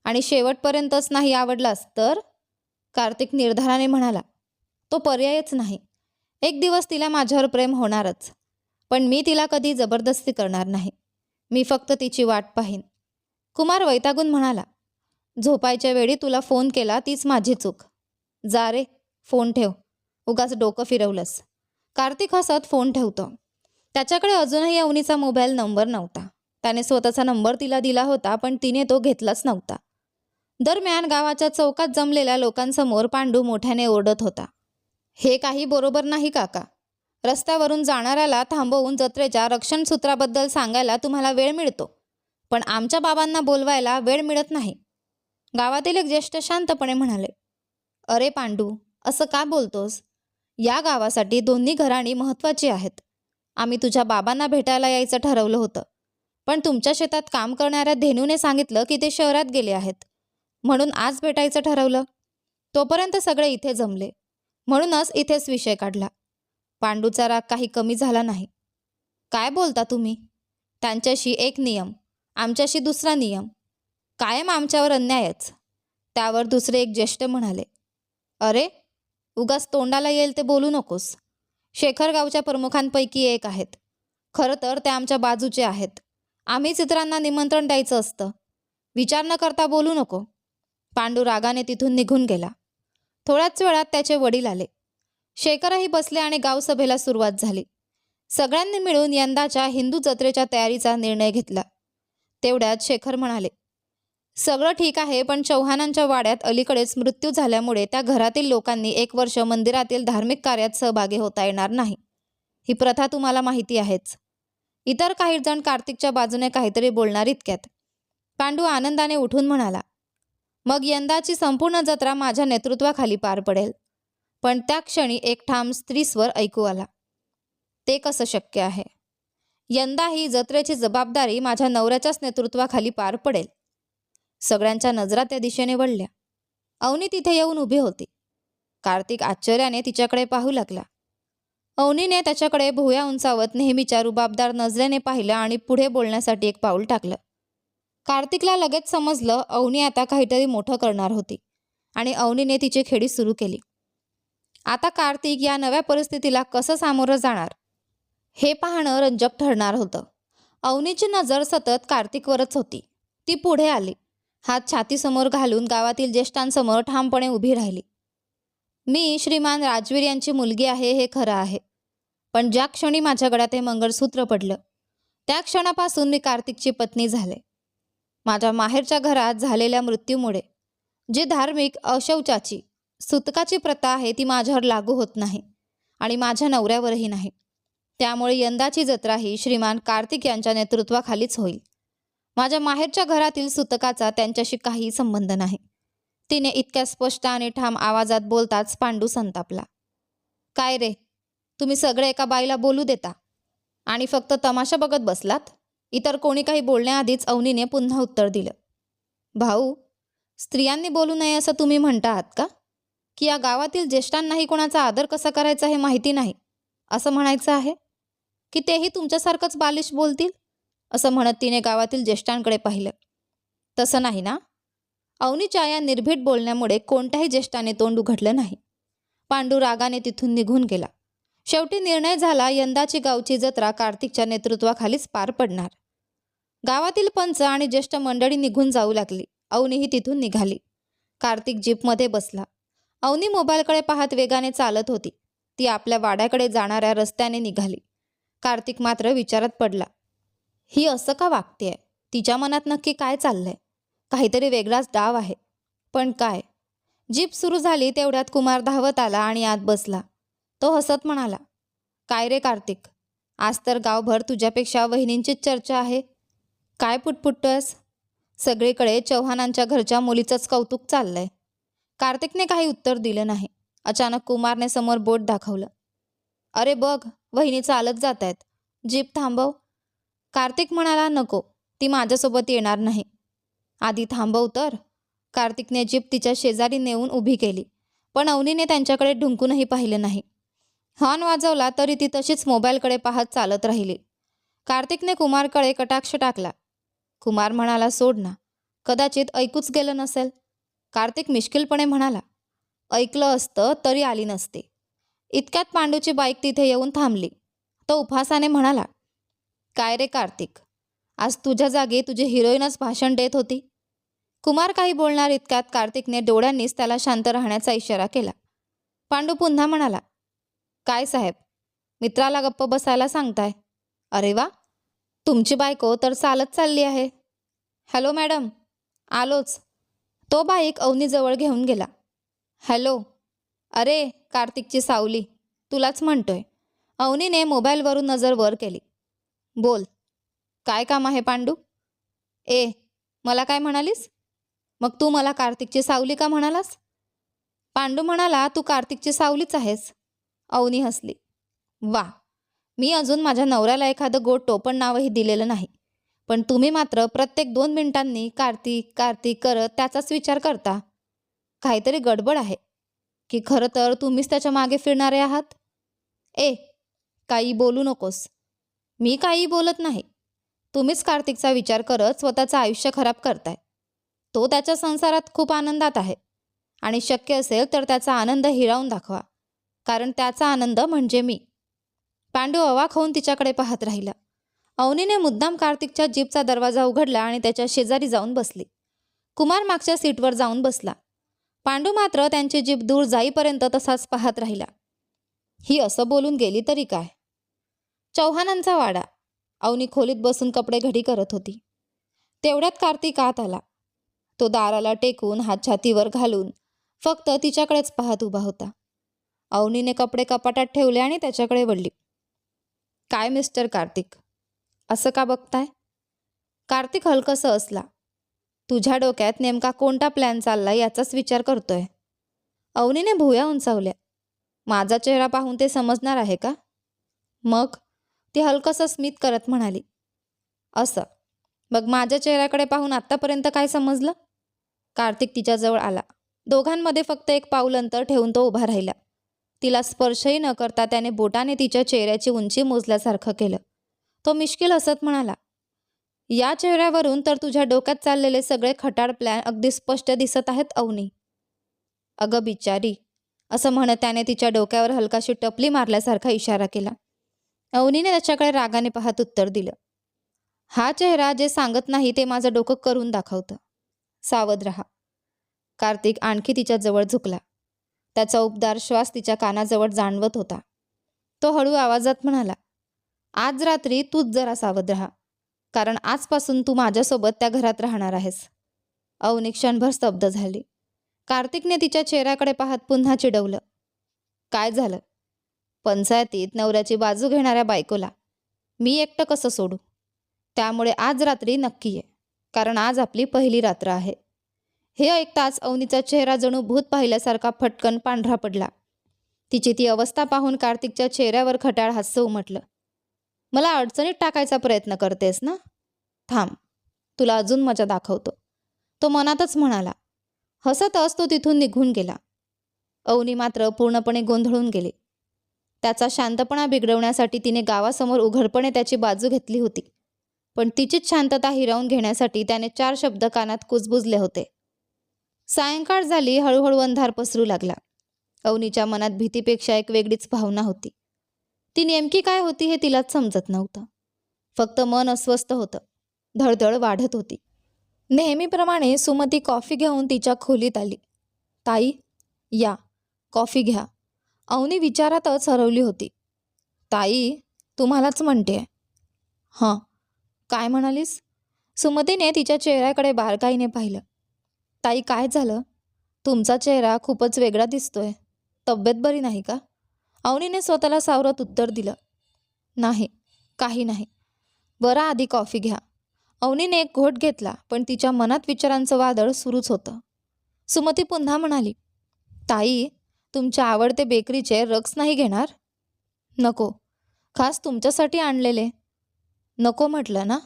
आणि शेवटपर्यंतच नाही आवडलास तर? कार्तिक निर्धाराने म्हणाला. तो पर्यायच नाही. एक दिवस तिला माझ्यावर प्रेम होणारच. पण मी तिला कधी जबरदस्ती करणार नाही. मी फक्त तिची वाट पाहीन. कुमार वैतागून म्हणाला. झोपायच्या वेळी तुला फोन केला तीच माझी चूक. जा रे, फोन ठेव. उगाच डोकं फिरवलंस. कार्तिक हसत फोन ठेवतो. त्याच्याकडे अजूनही अवनीचा मोबाईल नंबर नव्हता. त्याने स्वतःचा नंबर तिला दिला होता पण तिने तो घेतलाच नव्हता. दरम्यान गावाच्या चौकात जमलेल्या लोकांसमोर पांडू मोठ्याने ओरडत होता. हे काही बरोबर नाही काका. रस्त्यावरून जाणाऱ्याला थांबवून जत्रेच्या रक्षणसूत्राबद्दल सांगायला तुम्हाला वेळ मिळतो, पण आमच्या बाबांना बोलवायला वेळ मिळत नाही. गावातील एक ज्येष्ठ शांतपणे म्हणाले. अरे पांडू, असं का बोलतोस? या गावासाठी दोन्ही घराणी महत्त्वाची आहेत. आम्ही तुझ्या बाबांना भेटायला यायचं ठरवलं होतं, पण तुमच्या शेतात काम करणाऱ्या धेनूने सांगितलं की ते शहरात गेले आहेत, म्हणून आज भेटायचं ठरवलं. तोपर्यंत सगळे इथे जमले, म्हणूनच इथेच विषय काढला. पांडूचा राग काही कमी झाला नाही. काय बोलता तुम्ही? त्यांच्याशी एक नियम, आमच्याशी दुसरा नियम. कायम आमच्यावर अन्यायच. त्यावर दुसरे एक ज्येष्ठ म्हणाले. अरे, उगाच तोंडाला येईल ते बोलू नकोस. शेखर गावच्या प्रमुखांपैकी एक आहेत. खरं तर ते आमच्या बाजूचे आहेत. आम्हीच इतरांना निमंत्रण द्यायचं असतं. विचार न करता बोलू नको. पांडू रागाने तिथून निघून गेला. थोड्याच वेळात त्याचे वडील आले. शेखरही बसले आणि गावसभेला सुरुवात झाली. सगळ्यांनी मिळून यंदाच्या हिंदू जत्रेच्या तयारीचा निर्णय घेतला. तेवढ्यात शेखर म्हणाले. सगळं ठीक आहे, पण चौहानांच्या वाड्यात अलीकडेच मृत्यू झाल्यामुळे त्या घरातील लोकांनी 1 वर्ष मंदिरातील धार्मिक कार्यात सहभागी होता येणार नाही. ही प्रथा तुम्हाला माहिती आहेच. इतर काही जण कार्तिकच्या बाजूने काहीतरी बोलणार इतक्यात पांडू आनंदाने उठून म्हणाला. मग यंदाची संपूर्ण जत्रा माझ्या नेतृत्वाखाली पार पडेल. पण त्या क्षणी एक ठाम स्त्रीस्वर ऐकू आला. ते कसं शक्य आहे? यंदा ही जत्रेची जबाबदारी माझ्या नवऱ्याच्याच नेतृत्वाखाली पार पडेल. सगळ्यांच्या नजरा त्या दिशेने वळल्या. अवनी तिथे येऊन उभी होती. कार्तिक आश्चर्याने तिच्याकडे पाहू लागला. अवनीने त्याच्याकडे भुवया उंचावत नेहमीच्या रुबाबदार नजरेने पाहिलं आणि पुढे बोलण्यासाठी एक पाऊल टाकलं. कार्तिकला लगेच समजलं अवनी आता काहीतरी मोठं करणार होती आणि अवनीने तिची खेळी सुरू केली. आता कार्तिक या नव्या परिस्थितीला कसं सामोरं जाणार हे पाहणं रंजक ठरणार होतं. अवनीची नजर सतत कार्तिकवरच होती. ती पुढे आली. हात छातीसमोर घालून गावातील ज्येष्ठांसमोर ठामपणे उभी राहिली. मी श्रीमान राजवीर यांची मुलगी आहे हे खरं आहे, पण ज्या क्षणी माझ्या गळ्यात हे मंगळसूत्र पडलं त्या क्षणापासून मी कार्तिकची पत्नी झाले. माझ्या माहेरच्या घरात झालेल्या मृत्यूमुळे जी धार्मिक अशौचाची सुतकाची प्रथा आहे ती माझ्यावर लागू होत नाही आणि माझ्या नवऱ्यावरही नाही. त्यामुळे यंदाची जत्रा ही श्रीमान कार्तिक यांच्या नेतृत्वाखालीच होईल. माझ्या माहेरच्या घरातील सुतकाचा त्यांच्याशी काही संबंध नाही. तिने इतक्या स्पष्ट आणि ठाम आवाजात बोलताच पांडू संतापला. काय रे, तुम्ही सगळे एका बाईला बोलू देता आणि फक्त तमाशा बघत बसलात? इतर कोणी काही बोलण्याआधीच अवनीने पुन्हा उत्तर दिलं. भाऊ, स्त्रियांनी बोलू नये असं तुम्ही म्हणता आहात का? की या गावातील ज्येष्ठांनाही कोणाचा आदर कसा करायचा हे माहिती नाही असं म्हणायचं आहे? की तेही तुमच्यासारखंच बालिश बोलतील? असं म्हणत तिने गावातील ज्येष्ठांकडे पाहिलं. तसं नाही ना? अवनीच्या या निर्भीड बोलण्यामुळे कोणत्याही ज्येष्ठाने तोंड उघडलं नाही. पांडू रागाने तिथून निघून गेला. शेवटी निर्णय झाला, यंदाची गावची जत्रा कार्तिकच्या नेतृत्वाखालीच पार पडणार. गावातील पंच आणि ज्येष्ठ मंडळी निघून जाऊ लागली. अवनीही तिथून निघाली. कार्तिक जीपमध्ये बसला. अवनी मोबाईलकडे पाहत वेगाने चालत होती. ती आपल्या वाड्याकडे जाणाऱ्या रस्त्याने निघाली. कार्तिक मात्र विचारात पडला. ही असं का वागतेय? तिच्या मनात नक्की काय चाललंय? काहीतरी वेगळाच डाव आहे. पण काय? जीप सुरू झाली तेवढ्यात कुमार धावत आला आणि आत बसला. तो हसत म्हणाला. काय रे कार्तिक, आज तर गावभर तुझ्यापेक्षा वहिनींचीच चर्चा आहे. काय पुटपुटतोयस? सगळीकडे चौहानांच्या घरच्या मुलीचंच कौतुक चाललंय. कार्तिकने काही उत्तर दिलं नाही. अचानक कुमारने समोर बोट दाखवलं. अरे बघ, वहिनी चालत जात आहेत. जीप थांबव. कार्तिक म्हणाला, नको, ती माझ्यासोबत येणार नाही. आधी थांबव तर. कार्तिकने जीप तिच्या शेजारी नेऊन उभी केली, पण अवनीने त्यांच्याकडे ढुंकूनही पाहिलं नाही. हॉर्न वाजवला तरी ती तशीच मोबाईलकडे पाहत चालत राहिली. कार्तिकने कुमारकडे कटाक्ष टाकला. कुमार म्हणाला, सोड ना, कदाचित ऐकूच गेलं नसेल. कार्तिक मिश्किलपणे म्हणाला, ऐकलं असतं तरी आली नसते. इतक्यात पांडूची बाईक तिथे येऊन थांबली. तो उपहासाने म्हणाला, काय रे कार्तिक, आज तुझ्या जागी तुझी हिरोईनच भाषण देत होती. कुमार काही बोलणार इतक्यात कार्तिकने डोळ्यांनीच त्याला शांत राहण्याचा इशारा केला. पांडू पुन्हा म्हणाला, काय साहेब, मित्राला गप्प बसायला सांगताय? अरे वा, तुमची बायको तर चालत चालली आहे. हॅलो मॅडम, आलोच. तो बाईक अवनीजवळ घेऊन गेला. हॅलो. अरे कार्तिकची सावली, तुलाच म्हणतोय. अवनीने मोबाईलवरून नजर वर केली. बोल, काय काम आहे पांडू? ए, मला काय म्हणालीस? मग तू मला कार्तिकची सावली का म्हणालास? पांडू म्हणाला, तू कार्तिकची सावलीच आहेस. अवनी हसली. वा, मी अजून माझ्या नवऱ्याला एखादं गोड टोपण नावही दिलेलं नाही, पण तुम्ही मात्र प्रत्येक 2 मिनिटांनी कार्तिक कार्तिक करत त्याचाच विचार करता. काहीतरी गडबड आहे की खरं तर तुम्हीच त्याच्या मागे फिरणारे आहात? ए, काही बोलू नकोस. मी काही बोलत नाही. तुम्हीच कार्तिकचा विचार करत स्वतःचं आयुष्य खराब करताय. तो त्याच्या संसारात खूप आनंदात आहे आणि शक्य असेल तर त्याचा आनंद हिरावून दाखवा, कारण त्याचा आनंद म्हणजे मी. पांडू अवाक होऊन तिच्याकडे पाहत राहिला. अवनीने मुद्दाम कार्तिकच्या जीपचा दरवाजा उघडला आणि त्याच्या शेजारी जाऊन बसली. कुमार मागच्या सीटवर जाऊन बसला. पांडू मात्र त्यांची जीप दूर जाईपर्यंत तसाच पाहत राहिला. ही असं बोलून गेली तरी काय? चौहानांचा वाडा. अवनी खोलीत बसून कपडे घडी करत होती. तेवढ्यात कार्तिक आत आला. तो दाराला टेकून हात छातीवर घालून फक्त तिच्याकडेच पाहत उभा होता. अवनीने कपडे कपाटात ठेवले आणि त्याच्याकडे वळली. काय मिस्टर कार्तिक, असं का बघताय? कार्तिक हलकसं असला. तुझ्या डोक्यात नेमका कोणता प्लॅन चाललाय याचाच विचार करतोय. अवनीने भुवया उंचावल्या. माझा चेहरा पाहून ते समजणार आहे का? मग ती हलकसं स्मित करत म्हणाली, असं. मग माझ्या चेहऱ्याकडे पाहून आत्तापर्यंत काय समजलं? कार्तिक तिच्याजवळ आला. दोघांमध्ये फक्त एक पाऊल अंतर ठेवून तो उभा राहिला. तिला स्पर्शही न करता त्याने बोटाने तिच्या चेहऱ्याची उंची मोजल्यासारखं केलं. तो मिश्किल हसत म्हणाला, या चेहऱ्यावरून तर तुझ्या डोक्यात चाललेले सगळे खटाड प्लॅन अगदी स्पष्ट दिसत आहेत अवनी. अगं बिचारी, असं म्हणत त्याने तिच्या डोक्यावर हलकाशी टपली मारल्यासारखा इशारा केला. अवनीने त्याच्याकडे रागाने पाहत उत्तर दिलं, हा चेहरा जे सांगत नाही ते माझं डोकं करून दाखवतं. सावध रहा. कार्तिक आणखी तिच्या जवळ झुकला. त्याचा उबदार श्वास तिच्या कानाजवळ जाणवत होता. तो हळू आवाजात म्हणाला, आज रात्री तूच जरा सावध राहा, कारण आजपासून तू माझ्यासोबत त्या घरात राहणार आहेस. अवनी क्षणभर स्तब्ध झाली. कार्तिकने तिच्या चेहऱ्याकडे पाहत पुन्हा चिडवलं, काय झालं? पंचायतीत नवऱ्याची बाजू घेणाऱ्या बायकोला मी एकटं कसं सोडू? त्यामुळे आज रात्री नक्की ये, कारण आज आपली पहिली रात्र आहे. हे ऐकताच अवनीचा चेहरा जणू भूत पाहिल्यासारखा फटकन पांढरा पडला. तिची ती अवस्था पाहून कार्तिकच्या चेहऱ्यावर खट्याळ हास्य उमटलं. मला अडचणीत टाकायचा प्रयत्न करतेस ना? थांब, तुला अजून मजा दाखवतो, तो मनातच म्हणाला. हसतच तो तिथून निघून गेला. अवनी मात्र पूर्णपणे गोंधळून गेली. त्याचा शांतपणा बिघडवण्यासाठी तिने गावासमोर उघडपणे त्याची बाजू घेतली होती, पण तिचीच शांतता हिरावून घेण्यासाठी त्याने 4 शब्द कानात कुजबुजले होते. सायंकाळ झाली. हळूहळू अंधार पसरू लागला. अवनीच्या मनात भीतीपेक्षा एक वेगळीच भावना होती. ती नेमकी काय होती हे तिलाच समजत नव्हतं. फक्त मन अस्वस्थ होतं. धडधड वाढत होती. नेहमीप्रमाणे सुमती कॉफी घेऊन तिच्या खोलीत आली. ताई, या, कॉफी घ्या. अवनी विचारातच हरवली होती. ताई, तुम्हालाच म्हणते. हां, काय म्हणालीस? सुमतीने तिच्या चेहऱ्याकडे बारकाईने पाहिलं. ताई, काय झालं? तुमचा चेहरा खूपच वेगळा दिसतोय. तब्येत बरी नाही का? अवनीने स्वतःला सावरत उत्तर दिलं. नाही, काही नाही. बरं, आधी कॉफी घ्या. अवनीने एक घोट घेतला, पण तिच्या मनात विचारांचं वादळ सुरूच होतं. सुमती पुन्हा म्हणाली, ताई, तुमच्या आवडते बेकरीचे रग्स नाही घेणार? नको, खास तुमच्यासाठी आणलेले. नको म्हटलं ना.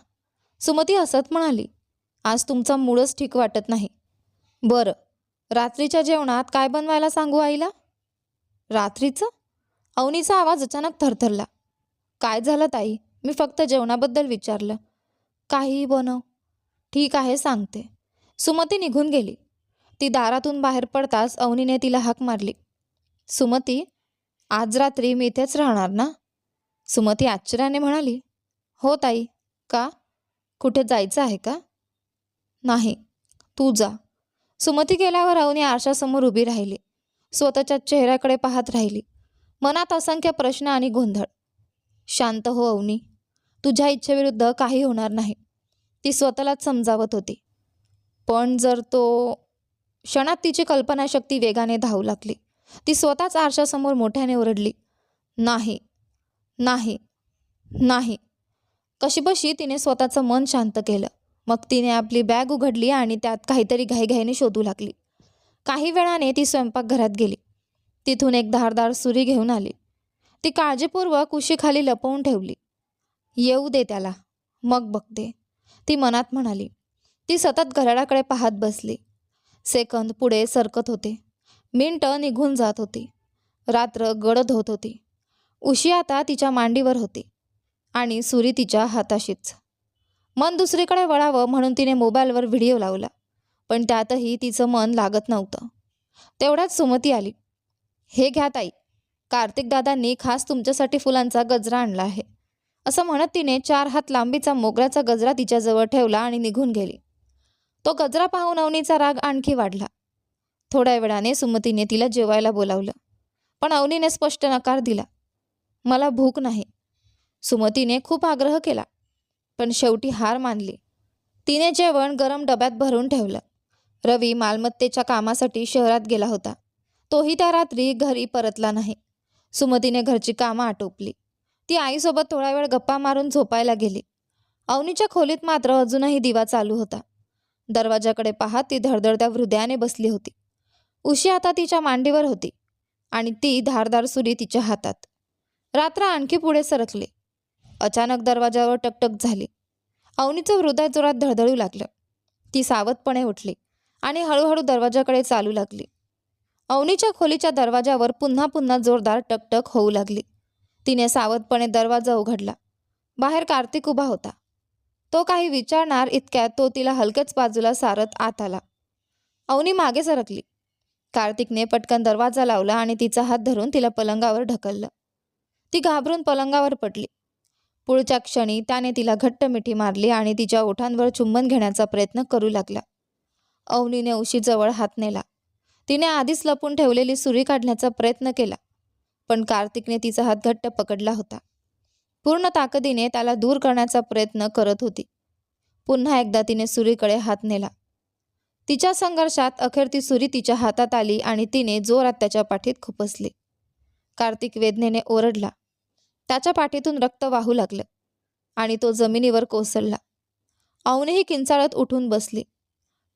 सुमती हसत म्हणाली, आज तुमचा मूडच ठीक वाटत नाही. बरं, रात्रीच्या जेवणात काय बनवायला सांगू आईला? रात्रीचं? अवनीचा आवाज अचानक थरथरला. काय झालं ताई? मी फक्त जेवणाबद्दल विचारलं. काहीही बनव. ठीक आहे, सांगते. सुमती निघून गेली. ती दारातून बाहेर पडताच अवनीने तिला हाक मारली. सुमती, आज रात्री मी इथेच राहणार ना? सुमती आश्चर्याने म्हणाली, हो ताई. का? कुठे जायचं आहे का? नाही, तू जा. सुमती गेल्यावर अवनी आरशासमोर उभी राहिली. स्वतःच्या चेहऱ्याकडे पाहत राहिली. मनात असंख्य प्रश्न आणि गोंधळ. शांत हो अवनी, तुझ्या इच्छेविरुद्ध काही होणार नाही, ती स्वतःलाच समजावत होती. पण जर तो... क्षणात तिची कल्पनाशक्ती वेगाने धावू लागली. ती स्वतःच आरशासमोर मोठ्याने ओरडली, नाही, नाही, नाही. कशीबशी तिने स्वतःचं मन शांत केलं. मग तिने आपली बॅग उघडली आणि त्यात काहीतरी घाईघाईने शोधू लागली. काही वेळाने ती स्वयंपाकघरात गेली. तिथून एक धारदार सुरी घेऊन आली. ती काळजीपूर्वक उशीखाली लपवून ठेवली. येऊ दे त्याला, मग बघते, ती मनात म्हणाली. ती सतत घड्याळाकडे पाहत बसली. सेकंद पुढे सरकत होते. मिनिटं निघून जात होती. रात्र गडद होत होती. उशी आता तिच्या मांडीवर होती आणि सुरी तिच्या हाताशीच. मन दुसरीकडे वळावं म्हणून तिने मोबाईलवर व्हिडिओ लावला, पण त्यातही तिचं मन लागत नव्हतं. तेवढ्यात सुमती आली. हे घ्या ताई, कार्तिक दादांनी खास तुमच्यासाठी फुलांचा गजरा आणला आहे, असं म्हणत तिने 4 हात लांबीचा मोगऱ्याचा गजरा तिच्याजवळ ठेवला आणि निघून गेली. तो गजरा पाहून अवनीचा राग आणखी वाढला. थोड्या वेळाने सुमतीने तिला जेवायला बोलावलं, पण अवनीने स्पष्ट नकार दिला. मला भूक नाही. सुमतीने खूप आग्रह केला, पण शेवटी हार मानली. तिने जेवण गरम डब्यात भरून ठेवलं. रवी मालमत्तेच्या कामासाठी शहरात गेला होता. तोही त्या रात्री घरी परतला नाही. सुमतीने घरची कामं आटोपली. ती आईसोबत थोडा वेळ गप्पा मारून झोपायला गेली. अवनीच्या खोलीत मात्र अजूनही दिवा चालू होता. दरवाजाकडे पाहत ती धडधडत्या हृदयाने बसली होती. उशी आता तिच्या मांडीवर होती आणि ती धारदार सुरी तिच्या हातात. रात्र आणखी पुढे सरकली. अचानक दरवाजावर टकटक झाली. अवनीचं हृदय जोरात धडधडू लागलं. ती सावधपणे उठली आणि हळूहळू दरवाजाकडे चालू लागली. अवनीच्या खोलीच्या दरवाजावर पुन्हा पुन्हा जोरदार टकटक होऊ लागली. तिने सावधपणे दरवाजा उघडला. बाहेर कार्तिक उभा होता. तो काही विचारणार इतक्यात तो तिला हलकेच बाजूला सारत आत आला. अवनी मागे सरकली. कार्तिकने पटकन दरवाजा लावला आणि तिचा हात धरून तिला पलंगावर ढकललं. ती घाबरून पलंगावर पडली. पुढच्या क्षणी त्याने तिला घट्ट मिठी मारली आणि तिच्या ओठांवर चुंबन घेण्याचा प्रयत्न करू लागला. अवनीने उशीजवळ हात नेला. तिने आधीच लपून ठेवलेली सुरी काढण्याचा प्रयत्न केला, पण कार्तिकने तिचा हात घट्ट पकडला होता. पूर्ण ताकदीने त्याला दूर करण्याचा प्रयत्न करत होती. पुन्हा एकदा तिने सुरीकडे हात नेला. तिच्या संघर्षात अखेर ती सुरी तिच्या हातात आली आणि तिने जोरात त्याच्या पाठीत खुपसली. कार्तिक वेदनेने ओरडला. त्याच्या पाठीतून रक्त वाहू लागलं आणि तो जमिनीवर कोसळला. अवनीही किंचाळत उठून बसली.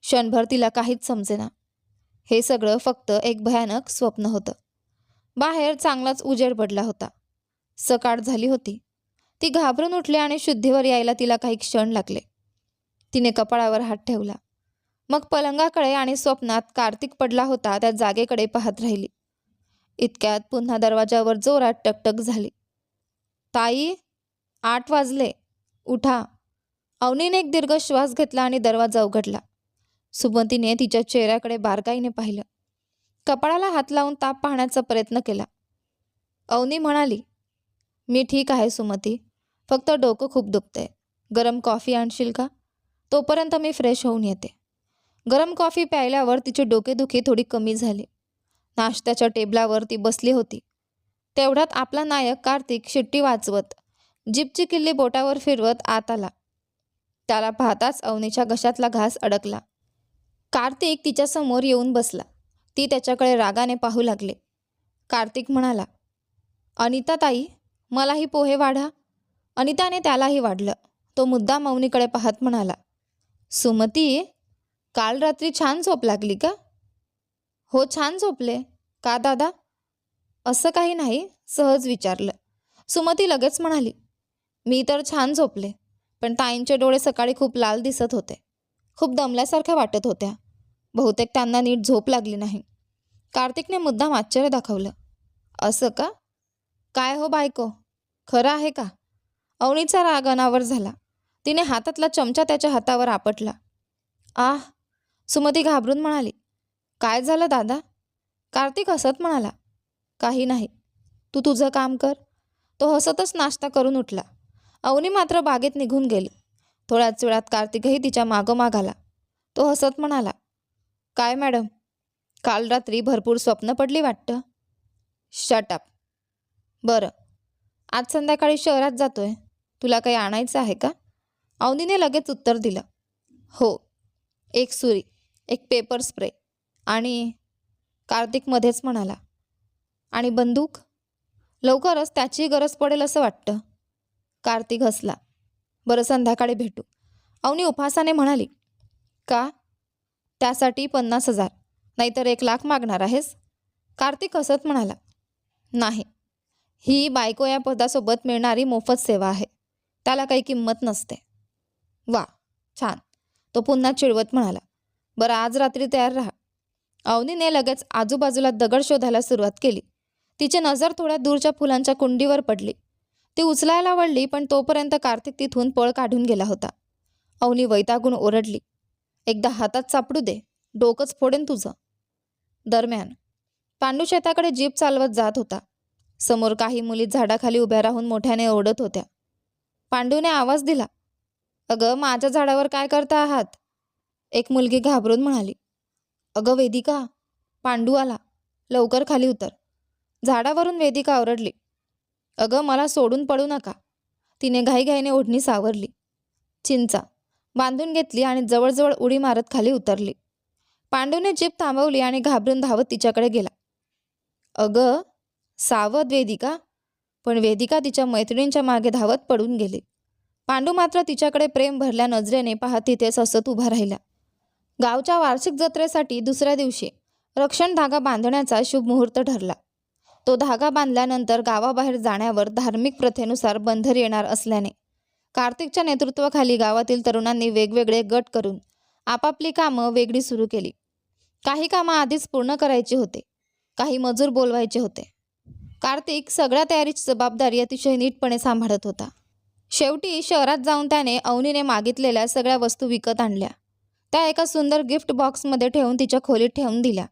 क्षणभर तिला काहीच समजेना. हे सगळं फक्त एक भयानक स्वप्न होतं. बाहेर चांगलाच उजेड पडला होता. सकाळ झाली होती. ती घाबरून उठली आणि शुद्धीवर यायला तिला काही क्षण लागले. तिने कपाळावर हात ठेवला. मग पलंगाकडे आणि स्वप्नात कार्तिक पडला होता त्या जागेकडे पाहत राहिली. इतक्यात पुन्हा दरवाजावर जोरात टकटक झाली. ताई, 8 वाजले, उठा. अवनीने एक दीर्घ श्वास घेतला आणि दरवाजा उघडला. सुमतीने तिच्या चेहऱ्याकडे बारकाईने पाहिलं. कपाळाला हात लावून ताप पाहण्याचा प्रयत्न केला. अवनी म्हणाली, मी ठीक आहे सुमती, फक्त डोकं खूप दुखतंय. गरम कॉफी आणशील का? तोपर्यंत मी फ्रेश होऊन येते. गरम कॉफी प्यायल्यावर तिची डोकेदुखी थोडी कमी झाली. नाश्त्याच्या टेबलावर ती बसली होती. तेवढ्यात आपला नायक कार्तिक शिट्टी वाजवत जीपची किल्ली बोटावर फिरवत आत आला. त्याला पाहताच अवनीच्या घशातला घास अडकला. कार्तिक तिच्यासमोर येऊन बसला. ती त्याच्याकडे रागाने पाहू लागली. कार्तिक म्हणाला, अनिता ताई, मलाही पोहे वाढा. अनिताने त्यालाही वाढलं. तो मुद्दाम अवनीकडे पाहत म्हणाला, सुमती, काल रात्री छान झोप लागली का? हो, छान झोपले. का दादा? असं काही नाही, सहज विचारलं. सुमती लगेच म्हणाली, मी तर छान झोपले, पण ताईंचे डोळे सकाळी खूप लाल दिसत होते. खूप दमल्यासारख्या वाटत होत्या. बहुतेक त्यांना नीट झोप लागली नाही. कार्तिकने मुद्दाम आश्चर्य दाखवलं. असं का? काय हो बायको, खरं आहे का? अवनीचा राग अनावर झाला. तिने हातातला चमचा त्याच्या हातावर आपटला. आह, सुमती घाबरून म्हणाली. काय झालं दादा? कार्तिक हसत म्हणाला, काही नाही, तू तुझं काम कर. तो हसतच नाश्ता करून उठला. अवनी मात्र बागेत निघून गेली. थोड्याच वेळात कार्तिकही तिच्या मागोमाग आला. तो हसत म्हणाला, काय मॅडम, काल रात्री भरपूर स्वप्न पडली वाटतं. Shut up. बरं, आज संध्याकाळी शहरात जातोय, तुला काही आणायचं आहे का? अवनीने लगेच उत्तर दिलं. हो, एक सुरी, एक पेपर स्प्रे आणि कार्तिक मध्येच म्हणाला, आणि बंदूक? लवकरच त्याची गरज पडेल असं वाटतं. कार्तिक हसला. बरं, संध्याकाळी भेटू. अवनी उपहासाने म्हणाली. का? त्यासाठी 50,000 नाहीतर 1,00,000 मागणार आहेस? कार्तिक हसत म्हणाला. नाही, ही बायको या पदासोबत मिळणारी मोफत सेवा आहे. त्याला काही किंमत नसते. वा, छान. तो पुन्हा चिडवत म्हणाला. बरं, आज रात्री तयार राहा. अवनीने लगेच आजूबाजूला दगड शोधायला सुरुवात केली. तिची नजर थोड्या दूरच्या फुलांच्या कुंडीवर पडली. ती उचलायला वळली, पण तोपर्यंत कार्तिक तिथून पळ काढून गेला होता. अवनी वैतागून ओरडली. एकदा हातात सापडू दे, डोकंच फोडेन तुझं. दरम्यान पांडू शेताकडे जीप चालवत जात होता. समोर काही मुली झाडाखाली उभ्या राहून मोठ्याने ओरडत होत्या. पांडूने आवाज दिला. अगं, माझ्या झाडावर काय करता आहात? एक मुलगी घाबरून म्हणाली. अगं वेदिका, पांडू आला, लवकर खाली उतर. झाडावरून वेदिका ओरडली. अगं, मला सोडून पडू नका. तिने घाईघाईने ओढणी सावरली, चिंचा बांधून घेतली आणि जवळजवळ उडी मारत खाली उतरली. पांडूने जीप थांबवली आणि घाबरून धावत तिच्याकडे गेला. अगं, सावध वेदिका. पण वेदिका तिच्या मैत्रिणींच्या मागे धावत पडून गेली. पांडू मात्र तिच्याकडे प्रेम भरल्या नजरेने पाहत तिथेच हसत उभा राहिला. गावच्या वार्षिक जत्रेसाठी दुसऱ्या दिवशी रक्षण धागा बांधण्याचा शुभ मुहूर्त ठरला. तो धागा बांधल्यानंतर गावाबाहेर जाण्यावर धार्मिक प्रथेनुसार बंधर येणार असल्याने कार्तिकच्या नेतृत्वाखाली गावातील तरुणांनी वेगवेगळे गट करून आपापली कामं वेगळी सुरू केली. काही कामं आधीच पूर्ण करायची होते, काही मजूर बोलवायचे होते. कार्तिक सगळ्या तयारीची जबाबदारी अतिशय नीटपणे सांभाळत होता. शेवटी शहरात जाऊन त्याने अवनीने मागितलेल्या सगळ्या वस्तू विकत आणल्या. त्या एका सुंदर गिफ्ट बॉक्समध्ये ठेवून तिच्या खोलीत ठेवून दिल्या.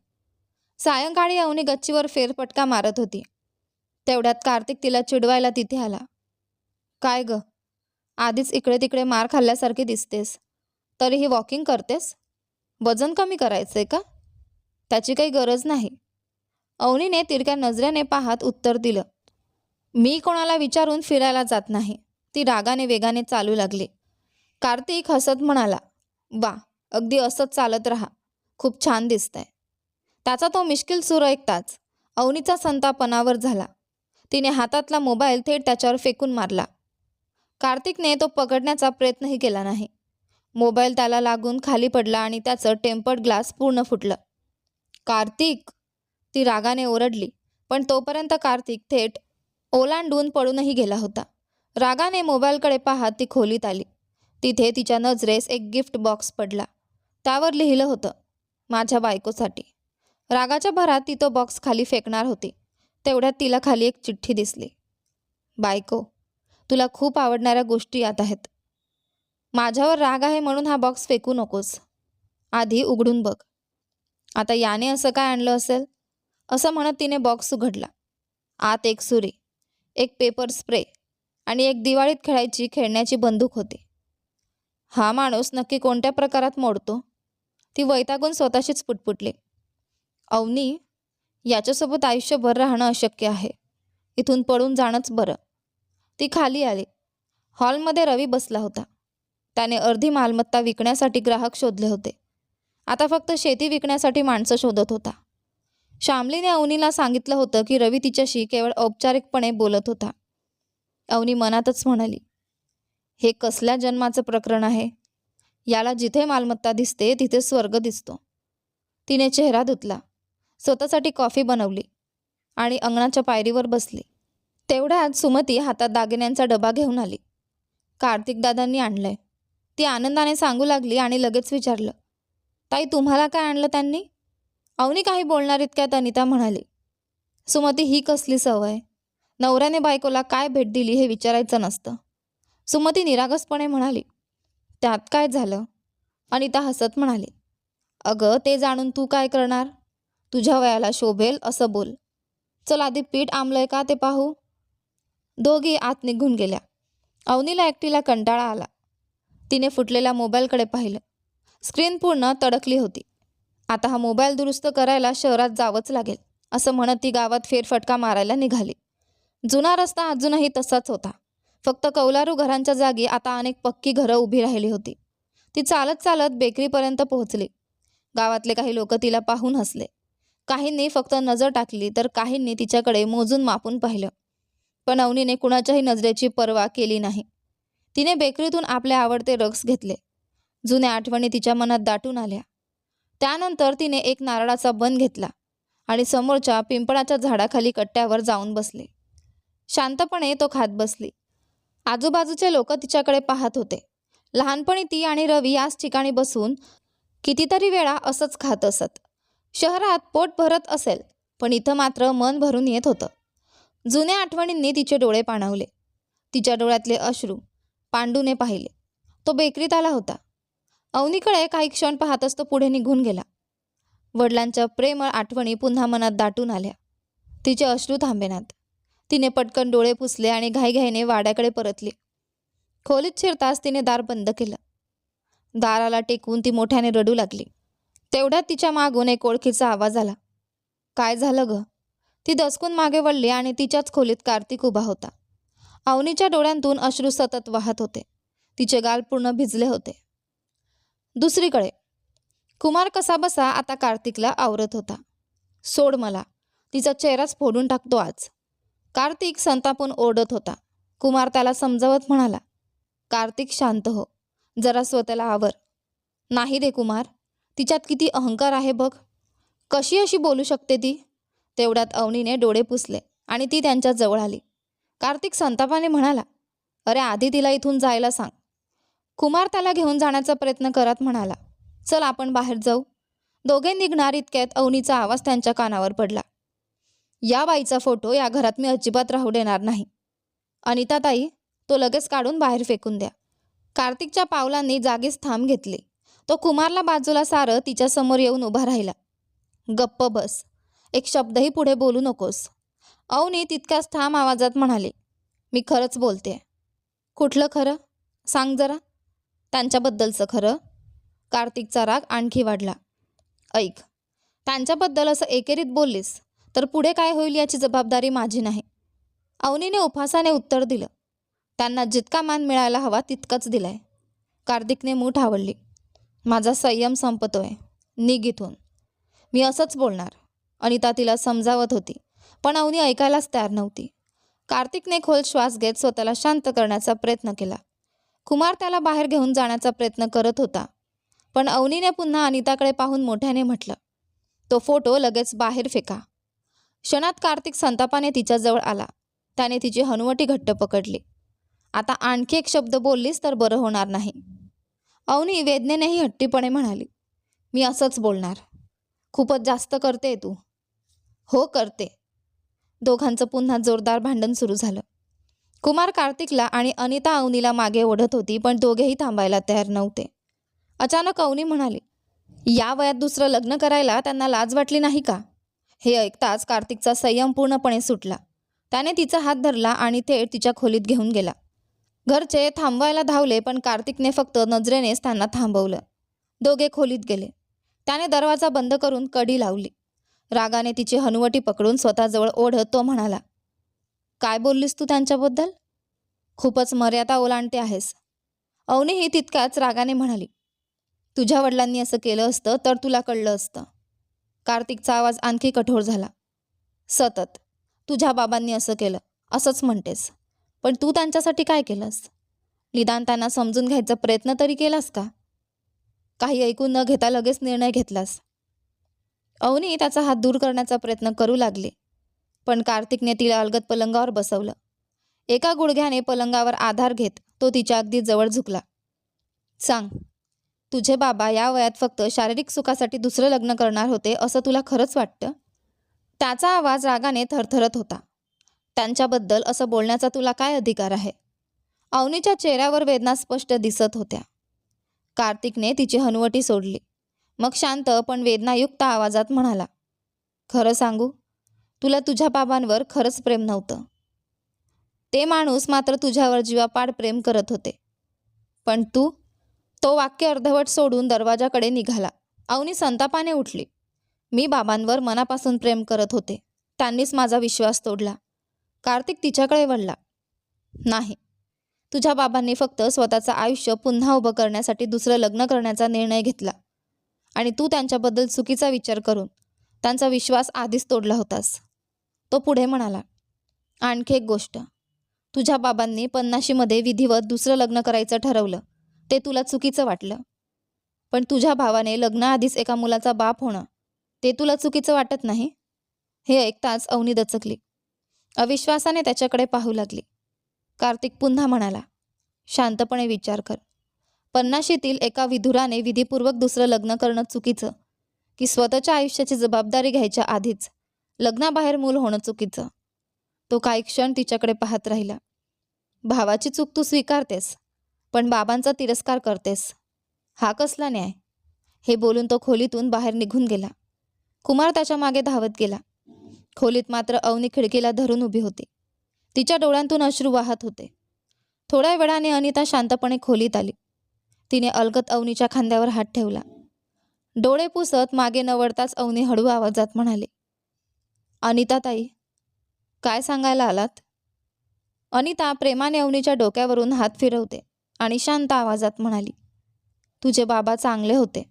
सायंकाळी अवनी गच्चीवर फेरफटका मारत होती. तेवढ्यात कार्तिक तिला चिडवायला तिथे आला. काय ग, आधीच इकडे तिकडे मार खाल्ल्यासारखी दिसतेस, तरीही वॉकिंग करतेस? वजन कमी करायचंय का? त्याची काही गरज नाही. अवनीने तिरक्या नजरेने पाहत उत्तर दिलं. मी कोणाला विचारून फिरायला जात नाही. ती रागाने वेगाने चालू लागली. कार्तिक हसत म्हणाला. वा, अगदी असंच चालत राहा, खूप छान दिसतंय. त्याचा तो मिश्किल सूर ऐकताच अवनीचा संताप अनावर झाला. तिने हातातला मोबाईल थेट त्याच्यावर फेकून मारला. कार्तिकने तो पकडण्याचा प्रयत्नही केला नाही. मोबाईल त्याला लागून खाली पडला आणि त्याचं टेम्पर्ड ग्लास पूर्ण फुटलं. कार्तिक, ती रागाने ओरडली, पण तोपर्यंत कार्तिक थेट ओलांडून पडूनही गेला होता. रागाने मोबाईलकडे पाहत ती खोलीत आली. तिथे तिच्या नजरेस एक गिफ्ट बॉक्स पडला. त्यावर लिहिलं होतं, माझ्या बायकोसाठी. रागाच्या भरात ती तो बॉक्स खाली फेकणार होती. तेवढ्यात तिला खाली एक चिठ्ठी दिसली. बायको, तुला खूप आवडणाऱ्या गोष्टी यात आहेत. माझ्यावर राग आहे म्हणून हा बॉक्स फेकू नकोस. आधी उघडून बघ. आता याने असं काय आणलं असेल? असं म्हणत तिने बॉक्स उघडला. आत एक सुरी, एक पेपर स्प्रे आणि एक दिवाळीत खेळायची खेळण्याची बंदूक होती. हा माणूस नक्की कोणत्या प्रकारात मोडतो? ती वैतागून स्वतःशीच पुटपुटली. अवनी, याच्यासोबत आयुष्यभर राहणं अशक्य आहे. इथून पळून जाणंच बरं. ती खाली आली. हॉलमध्ये रवी बसला होता. त्याने अर्धी मालमत्ता विकण्यासाठी ग्राहक शोधले होते. आता फक्त शेती विकण्यासाठी माणसं शोधत होता. श्यामलीने अवनीला सांगितलं होतं की रवी तिच्याशी केवळ औपचारिकपणे बोलत होता. अवनी मनातच म्हणाली, हे कसल्या जन्माचं प्रकरण आहे? याला जिथे मालमत्ता दिसते तिथे स्वर्ग दिसतो. तिने चेहरा धुतला. स्वतःसाठी कॉफी बनवली आणि अंगणाच्या पायरीवर बसली. तेवढ्यात सुमती हातात दागिन्यांचा डबा घेऊन आली. कार्तिक दादांनी आणलंय, ती आनंदाने सांगू लागली आणि लगेच विचारलं, ताई तुम्हाला काय आणलं त्यांनी? अवनी काही बोलणार इतक्यात अनिता म्हणाली, सुमती ही कसली सवय, नवऱ्याने बायकोला काय भेट दिली हे विचारायचं नसतं. सुमती निरागसपणे म्हणाली, त्यात काय झालं? अनिता हसत म्हणाली, अगं ते जाणून तू काय करणार, तुझ्या वयाला शोभेल असं बोल. चल आधी पीठ आंबलंय का ते पाहू. दोघी आत निघून गेल्या. अवनीला एकटीला कंटाळा आला. तिने फुटलेल्या मोबाईलकडे पाहिलं. स्क्रीन पूर्ण तडकली होती. आता हा मोबाईल दुरुस्त करायला शहरात जावंच लागेल असं म्हणत ती गावात फेरफटका मारायला निघाली. जुना रस्ता अजूनही तसाच होता, फक्त कौलारू घरांच्या जागी आता अनेक पक्की घरं उभी राहिली होती. ती चालत चालत बेकरीपर्यंत पोहोचली. गावातले काही लोक तिला पाहून हसले. काहींनी फक्त नजर टाकली तर काहींनी तिच्याकडे मोजून मापून पाहिलं. पण अवनीने कुणाच्याही नजरेची पर्वा केली नाही. तिने बेकरीतून आपले आवडते रग्स घेतले. जुन्या आठवणी तिच्या मनात दाटून आल्या. त्यानंतर तिने एक नारळाचा बन घेतला आणि समोरच्या पिंपळाच्या झाडाखाली कट्ट्यावर जाऊन बसले. शांतपणे तो खात बसली. आजूबाजूचे लोक तिच्याकडे पाहत होते. लहानपणी ती आणि रवी याच ठिकाणी बसून कितीतरी वेळा असंच खात असत. शहरात पोट भरत असेल, पण इथं मात्र मन भरून येत होतं. जुन्या आठवणींनी तिचे डोळे पाणावले. तिच्या डोळ्यातले अश्रू पांडूने पाहिले. तो बेकरीत आला होता. अवनीकडे काही क्षण पाहतच तो पुढे निघून गेला. वडिलांच्या प्रेमळ आठवणी पुन्हा मनात दाटून आल्या. तिचे अश्रू थांबेनात. तिने पटकन डोळे पुसले आणि घाईघाईने वाड्याकडे परतली. खोलीत शिरताच तिने दार बंद केलं. दाराला टेकून ती मोठ्याने रडू लागली. तेवढ्यात तिच्या मागून एक ओळखीचा आवाज आला. काय झालं ग? ती दचकून मागे वळली आणि तिच्याच खोलीत कार्तिक उभा होता. अवनीच्या डोळ्यांतून अश्रू सतत वाहत होते. तिचे गाल पूर्ण भिजले होते. दुसरीकडे कुमार कसाबसा आता कार्तिकला आवरत होता. सोड मला, तिचा चेहराच फोडून टाकतो आज. कार्तिक संतापून ओरडत होता. कुमार त्याला समजावत म्हणाला, कार्तिक शांत हो, जरा स्वतःला आवर. नाही रे कुमार, तिच्यात किती अहंकार आहे बघ, कशी अशी बोलू शकते ती. तेवढ्यात अवनीने डोळे पुसले आणि ती त्यांच्या जवळ आली. कार्तिक संतापाने म्हणाला, अरे आधी तिला इथून जायला सांग. कुमार त्याला घेऊन जाण्याचा प्रयत्न करत म्हणाला, चल आपण बाहेर जाऊ. दोघे निघणार इतक्यात अवनीचा आवाज त्यांच्या कानावर पडला. या बाईचा फोटो या घरात मी अजिबात राहू देणार नाही. अनिता ताई, तो लगेच काढून बाहेर फेकून द्या. कार्तिकच्या पावलांनी जागीच थांब घेतली. तो कुमारला बाजूला सारत तिच्या समोर येऊन उभा राहिला. गप्प बस, एक शब्दही पुढे बोलू नकोस. अवनी तितक्याच ठाम आवाजात म्हणाली, मी खरंच बोलते. कुठलं खरं? सांग जरा. त्यांच्याबद्दलचं खरं. कार्तिकचा राग आणखी वाढला. ऐक, त्यांच्याबद्दल असं एकेरीत बोललीस तर पुढे काय होईल याची जबाबदारी माझी नाही. अवनीने उपहासाने उत्तर दिलं. त्यांना जितका मान मिळायला हवा तितकाच दिलाय. कार्तिकने मूठ आवळली. माझा संयम संपतोय, निघ इथून. मी असंच बोलणार. अनिता तिला समजावत होती, पण अवनी ऐकायलाच तयार नव्हती. कार्तिकने खोल श्वास घेत स्वतःला शांत करण्याचा प्रयत्न केला. कुमार त्याला बाहेर घेऊन जाण्याचा प्रयत्न करत होता, पण अवनीने पुन्हा अनिताकडे पाहून मोठ्याने म्हटलं, तो फोटो लगेच बाहेर फेका. क्षणात कार्तिक संतापाने तिच्याजवळ आला. त्याने तिची हनुवटी घट्ट पकडली. आता आणखी एक शब्द बोललीस तर बरं होणार नाही. अवनी वेदनेनेही हट्टीपणे म्हणाली, मी असंच बोलणार. खूपच जास्त करते तू. हो करते. दोघांचं पुन्हा जोरदार भांडण सुरू झालं. कुमार कार्तिकला आणि अनिता अवनीला मागे ओढत होती, पण दोघेही थांबायला तयार नव्हते. अचानक अवनी म्हणाली, या वयात दुसरं लग्न करायला त्यांना लाज वाटली नाही का? हे ऐकताच कार्तिकचा संयम पूर्णपणे सुटला. त्याने तिचा हात धरला आणि थेट तिच्या खोलीत घेऊन गेला. घरचे थांबवायला धावले, पण कार्तिकने फक्त नजरेनेच त्यांना थांबवलं. दोघे खोलीत गेले. त्याने दरवाजा बंद करून कडी लावली. रागाने तिची हनुवटी पकडून स्वतःजवळ ओढत तो म्हणाला, काय बोललीस तू त्यांच्याबद्दल? खूपच मर्यादा ओलांडते आहेस. अवनीही तितक्याच रागाने म्हणाली, तुझ्या वडिलांनी असं केलं असतं तर तुला कळलं असतं. कार्तिकचा आवाज आणखी कठोर झाला. सतत तुझ्या बाबांनी असं केलं असंच म्हणतेस, पण तू त्यांच्यासाठी काय केलंस? निदान त्यांना समजून घ्यायचा प्रयत्न तरी केलास का? काही ऐकून न घेता लगेच निर्णय घेतलास. अवनी त्याचा हात दूर करण्याचा प्रयत्न करू लागली, पण कार्तिकने तिला अलगद पलंगावर बसवलं. एका गुडघ्याने पलंगावर आधार घेत तो तिच्या अगदी जवळ झुकला. सांग, तुझे बाबा या वयात फक्त शारीरिक सुखासाठी दुसरं लग्न करणार होते असं तुला खरंच वाटतं? त्याचा आवाज रागाने थरथरत होता. त्यांच्याबद्दल असं बोलण्याचा तुला काय अधिकार आहे? अवनीच्या चेहऱ्यावर वेदना स्पष्ट दिसत होत्या. कार्तिकने तिची हनुवटी सोडली. मग शांत पण वेदनायुक्त आवाजात म्हणाला, खरं सांगू, तुला तुझ्या बाबांवर खरंच प्रेम नव्हतं. ते माणूस मात्र तुझ्यावर जीवापाड प्रेम करत होते. पण तू? तो वाक्य अर्धवट सोडून दरवाजाकडे निघाला. अवनी संतापाने उठली. मी बाबांवर मनापासून प्रेम करत होते. त्यांनीच माझा विश्वास तोडला. कार्तिक तिच्याकडे वळला. नाही, तुझ्या बाबांनी फक्त स्वतःचं आयुष्य पुन्हा उभं करण्यासाठी दुसरं लग्न करण्याचा निर्णय घेतला आणि तू त्यांच्याबद्दल चुकीचा विचार करून त्यांचा विश्वास आधीच तोडला होतास. तो पुढे म्हणाला, आणखी एक गोष्ट, तुझ्या बाबांनी 50मध्ये विधिवत दुसरं लग्न करायचं ठरवलं. ते तुला चुकीचं वाटलं. पण तुझ्या भावाने लग्नाआधीच एका मुलाचा बाप होणं, ते तुला चुकीचं वाटत नाही? हे ऐकताच अवनी दचकली. अविश्वासाने त्याच्याकडे पाहू लागली. कार्तिक पुन्हा म्हणाला, शांतपणे विचार कर. 50तील एका विधुराने विधिपूर्वक दुसरं लग्न करणं चुकीचं, की स्वतःच्या आयुष्याची जबाबदारी घ्यायच्या आधीच लग्नाबाहेर मूल होणं चुकीचं? तो काही क्षण तिच्याकडे पाहत राहिला. भावाची चूक तू स्वीकारतेस, पण बाबांचा तिरस्कार करतेस. हा कसला न्याय? हे बोलून तो खोलीतून बाहेर निघून गेला. कुमार त्याच्या मागे धावत गेला. खोलीत मात्र अवनी खिडकीला धरून उभी होती. तिच्या डोळ्यांतून अश्रू वाहत होते. थोड्या वेळाने अनिता शांतपणे खोलीत आली. तिने अलगद अवनीच्या खांद्यावर हात ठेवला. डोळे पुसत मागे न वळताच अवनी हळू आवाजात म्हणाली, अनिता ताई, काय सांगायला आलात? अनिता प्रेमाने अवनीच्या डोक्यावरून हात फिरवते आणि शांत आवाजात म्हणाली, तुझे बाबा चांगले होते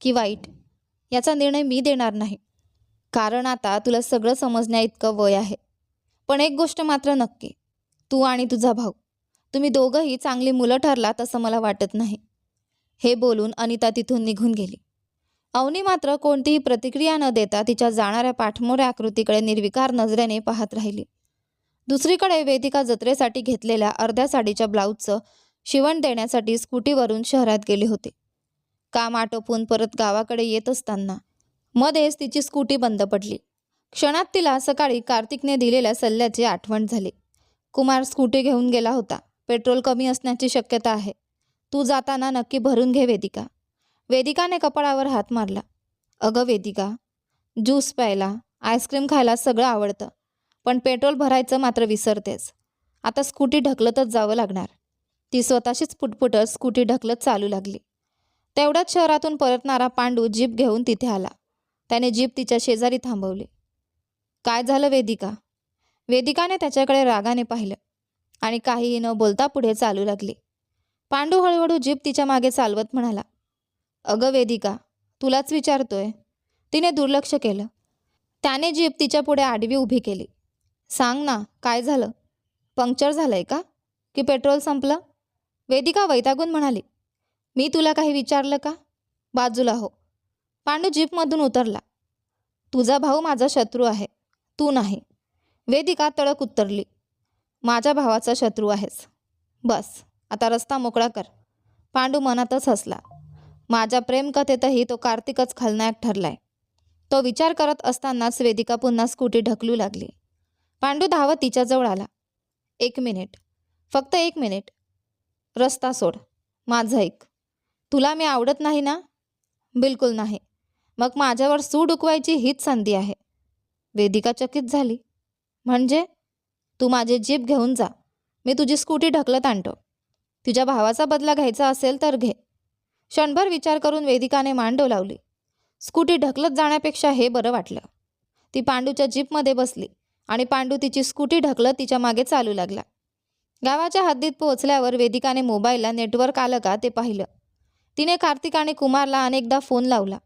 की वाईट याचा निर्णय मी देणार नाही. कारण आता तुला सगळं समजण्या इतकं वय आहे. पण एक गोष्ट मात्र नक्की, तू आणि तुझा भाऊ, तुम्ही दोघंही चांगली मुलं ठरलात असं मला वाटत नाही. हे बोलून अनिता तिथून निघून गेली. अवनी मात्र कोणतीही प्रतिक्रिया न देता तिच्या जाणाऱ्या पाठमोऱ्या आकृतीकडे निर्विकार नजरेने पाहत राहिली. दुसरीकडे वेदिका जत्रेसाठी घेतलेल्या अर्ध्या साडीच्या ब्लाऊजचं शिवण देण्यासाठी स्कूटीवरून शहरात गेली होती. काम आटोपून परत गावाकडे येत असताना मध्येच तिची स्कूटी बंद पडली. क्षणात तिला सकाळी कार्तिकने दिलेल्या सल्ल्याची आठवण झाली. कुमार स्कूटी घेऊन गेला होता. पेट्रोल कमी असण्याची शक्यता आहे. तू जाताना नक्की भरून घे वेदिका. वेदिकाने कपाळावर हात मारला. अगं वेदिका, ज्यूस प्यायला, आईस्क्रीम खायला सगळं आवडतं, पण पेट्रोल भरायचं मात्र विसरतेस. आता स्कूटी ढकलतच जावं लागणार. ती स्वतःशीच पुटपुटत स्कूटी ढकलत चालू लागली. तेवढ्यात शहरातून परतणारा पांडू जीप घेऊन तिथे आला. त्याने जीप तिच्या शेजारी थांबवली. काय झालं वेदिका? वेदिकाने त्याच्याकडे रागाने पाहिलं आणि काहीही न बोलता पुढे चालू लागली. पांडू हळूहळू जीप तिच्या मागे चालवत म्हणाला, अगं वेदिका, तुलाच विचारतोय. तिने दुर्लक्ष केलं. त्याने जीप तिच्या पुढे आडवी उभी केली. सांग ना, काय झालं? पंक्चर झालंय का? की पेट्रोल संपलं? वेदिका वैतागून म्हणाली, मी तुला काही विचारलं का? बाजूला हो. पांडू जीपमधून उतरला. तुझा भाऊ माझा शत्रू आहे, तू नाही. वेदिका तडक उत्तरली, माझ्या भावाचा शत्रू आहेस. बस, आता रस्ता मोकळा कर. पांडू मनातच हसला. माझ्या प्रेमकथेतही तो कार्तिकच खलनायक ठरलाय. तो विचार करत असतानाच वेदिका पुन्हा स्कूटी ढकलू लागली. पांडू धावत तिच्याजवळ आला. 1 मिनिट, फक्त 1 मिनिट. रस्ता सोड. माझं ऐक. तुला मी आवडत नाही ना? बिलकुल नाही. मग माझ्यावर सूड उकवायची हीच संधी आहे. वेदिका चकित झाली. म्हणजे? तू माझे जीप घेऊन जा. मी तुझी स्कूटी ढकलत आणतो. तुझ्या भावाचा बदला घ्यायचा असेल तर घे. क्षणभर विचार करून वेदिकाने मान डोलावली. स्कूटी ढकलत जाण्यापेक्षा हे बरं वाटलं. ती पांडूच्या जीपमध्ये बसली आणि पांडू तिची स्कूटी ढकलत तिच्या मागे चालू लागला. गावाच्या हद्दीत पोहोचल्यावर वेदिकाने मोबाईलला नेटवर्क आलं का ते पाहिलं. तिने कार्तिक आणि कुमारला अनेकदा फोन लावला,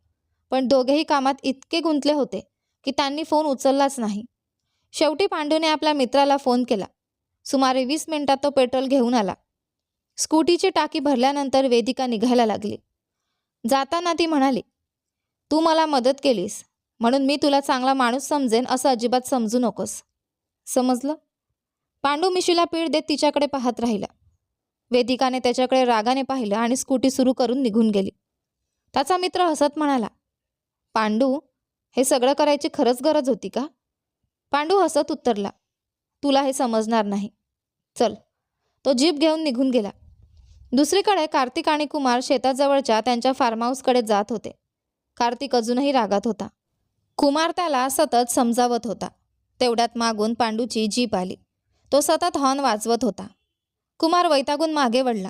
पण दोघेही कामात इतके गुंतले होते की त्यांनी फोन उचललाच नाही. शेवटी पांडूने आपल्या मित्राला फोन केला. सुमारे 20 मिनिटात तो पेट्रोल घेऊन आला. स्कूटीची टाकी भरल्यानंतर वेदिका निघायला लागली. जाताना ती म्हणाली, तू मला मदत केलीस, म्हणून मी तुला चांगला माणूस समजेन असं अजिबात समजू नकोस. समजलं? पांडू मिशीला पीठ देत तिच्याकडे पाहत राहिला. वेदिकाने त्याच्याकडे रागाने पाहिलं आणि स्कूटी सुरू करून निघून गेली. त्याचा मित्र हसत म्हणाला, पांडू, हे सगळं करायची खरंच गरज होती का? पांडू हसत उत्तरला, तुला हे समजणार नाही. चल. तो जीप घेऊन निघून गेला. दुसरीकडे कार्तिक आणि कुमार शेताजवळच्या त्यांच्या फार्म हाऊसकडे जात होते. कार्तिक अजूनही रागात होता. कुमार त्याला सतत समजावत होता. तेवढ्यात मागून पांडूची जीप आली. तो सतत हॉर्न वाजवत होता. कुमार वैतागून मागे वळला.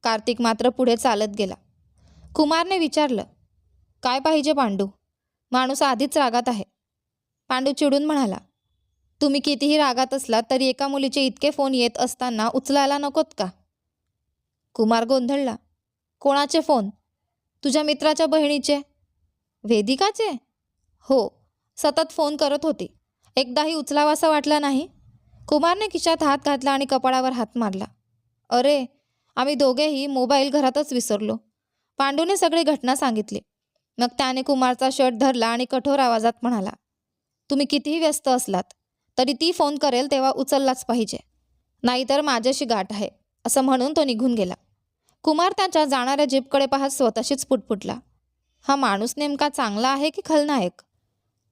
कार्तिक मात्र पुढे चालत गेला. कुमारने विचारलं, काय पाहिजे पांडू? माणूस आधीच रागात आहे. पांडू चिडून म्हणाला, तुम्ही कितीही रागात असलात तरी एका मुलीचे इतके फोन येत असताना उचलायला नकोत का? कुमार गोंधळला. कोणाचे फोन? तुझ्या मित्राच्या बहिणीचे. वेदिकाचे? हो, सतत फोन करत होती. एकदाही उचलावासा वाटला नाही. कुमारने खिशात हात घातला आणि कपाळावर हात मारला. अरे, आम्ही दोघेही मोबाईल घरातच विसरलो. पांडूने सगळी घटना सांगितली. मग त्याने कुमारचा शर्ट धरला आणि कठोर आवाजात म्हणाला, तुम्ही कितीही व्यस्त असलात तरी ती फोन करेल तेव्हा उचललाच पाहिजे, नाहीतर माझ्याशी गाठ आहे, असं म्हणून तो निघून गेला. कुमार त्याच्या जाणाऱ्या जीपकडे पाहत स्वतःशीच पुटपुटला, हा माणूस नेमका चांगला आहे की खलनायक?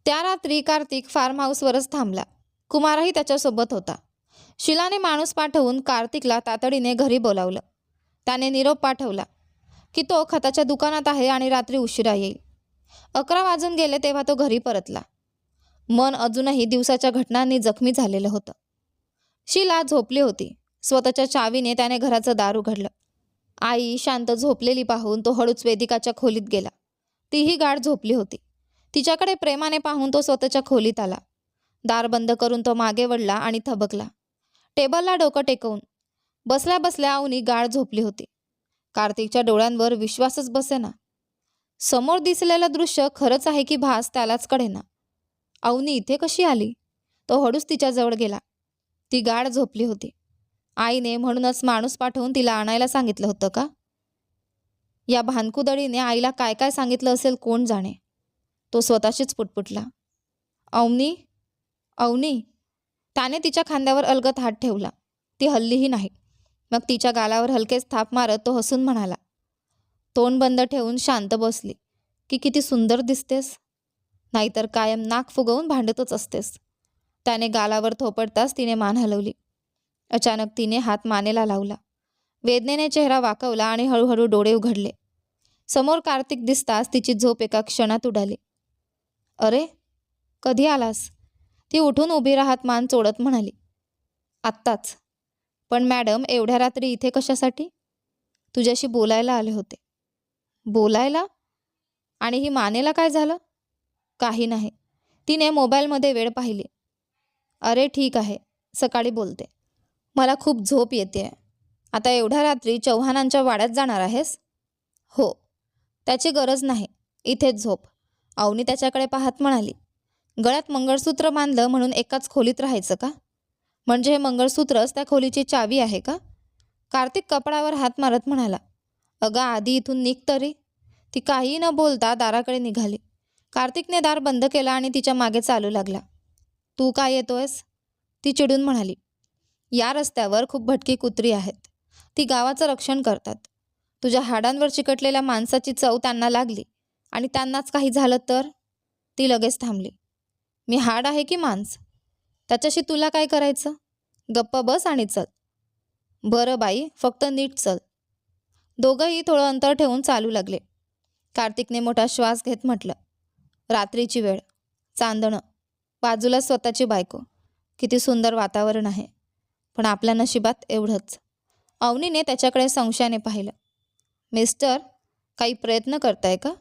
त्या रात्री कार्तिक फार्म हाऊसवरच थांबला. कुमारही त्याच्यासोबत होता. शीलाने माणूस पाठवून कार्तिकला तातडीने घरी बोलावलं. त्याने निरोप पाठवला की तो खताच्या दुकानात आहे आणि रात्री उशिरा येईल. 11 वाजून गेले तेव्हा तो घरी परतला. मन अजूनही दिवसाच्या घटनांनी जखमी झालेलं होतं. शीला झोपली होती. स्वतःच्या चावीने त्याने घराचं दार उघडलं. आई शांत झोपलेली पाहून तो हळूच वेदिकाच्या खोलीत गेला. तीही गाढ झोपली होती. तिच्याकडे प्रेमाने पाहून तो स्वतःच्या खोलीत आला. दार बंद करून तो मागे वळला आणि थबकला. टेबलला डोकं टेकवून बसल्या बसल्या अवनी गाढ झोपली होती. कार्तिकच्या डोळ्यांवर विश्वासच बसेना. समोर दिसलेलं दृश्य खरंच आहे की भास त्यालाच कळेना. अवनी इथे कशी आली? तो हळूच तिच्याजवळ गेला. ती गाढ झोपली होती. आईने म्हणूनच माणूस पाठवून तिला आणायला सांगितलं होतं का? या भानकुदळीने आईला काय काय सांगितलं असेल कोण जाणे. तो स्वतःशीच पुटपुटला. अवनी, अवनी. त्याने तिच्या खांद्यावर अलगद हात ठेवला. ती हल्लीही नाही. मग तिच्या गालावर हलकेच थाप मारत तो हसून म्हणाला, तोंड बंद ठेवून शांत बसली की किती सुंदर दिसतेस, नाहीतर कायम नाक फुगवून भांडतच असतेस. त्याने गालावर थोपटताच तिने मान हलवली. अचानक तिने हात मानेला लावला. वेदनेने चेहरा वाकवला आणि हळूहळू डोळे उघडले. समोर कार्तिक दिसताच तिची झोप एका क्षणात उडाली. अरे, कधी आलास? ती उठून उभी राहत मान चोळत म्हणाली. आत्ताच. पण मॅडम, एवढ्या रात्री इथे कशासाठी? तुझ्याशी बोलायला आले होते. बोलायला? आणि ही मानेला काय झालं? काही नाही. तिने मोबाईलमध्ये वेळ पाहिली. अरे ठीक आहे, सकाळी बोलते. मला खूप झोप येते. आता एवढ्या रात्री चव्हाणांच्या वाड्यात जाणार आहेस? हो. त्याची गरज नाही, इथेच झोप. अवनी त्याच्याकडे पाहत म्हणाली. गळ्यात मंगळसूत्र बांधलं म्हणून एकाच खोलीत राहायचं का? म्हणजे हे मंगळसूत्रच त्या खोलीची चावी आहे का? कार्तिक कपडावर हात मारत म्हणाला. अगं आधी इथून निघ तरी. ती काहीही न बोलता दाराकडे निघाली. कार्तिकने दार बंद केला आणि तिच्या मागे चालू लागला. तू काय येतोयस? ती चिडून म्हणाली. या रस्त्यावर खूप भटकी कुत्री आहेत. ती गावाचं रक्षण करतात. तुझ्या हाडांवर चिकटलेल्या माणसाची चव त्यांना लागली आणि त्यांनाच काही झालं तर? ती लगेच थांबली. मी हाड आहे की मांस? त्याच्याशी तुला काय करायचं? गप्प बस आणि चल. बरं बाई, फक्त नीट चल. दोघंही थोडं अंतर ठेवून चालू लागले. कार्तिकने मोठा श्वास घेत म्हटलं, रात्रीची वेळ, चांदणं, बाजूला स्वतःची बायको. किती सुंदर वातावरण आहे. पण आपल्या नशिबात एवढंच. अवनीने त्याच्याकडे संशयाने पाहिलं. मिस्टर, काही प्रयत्न करताय का?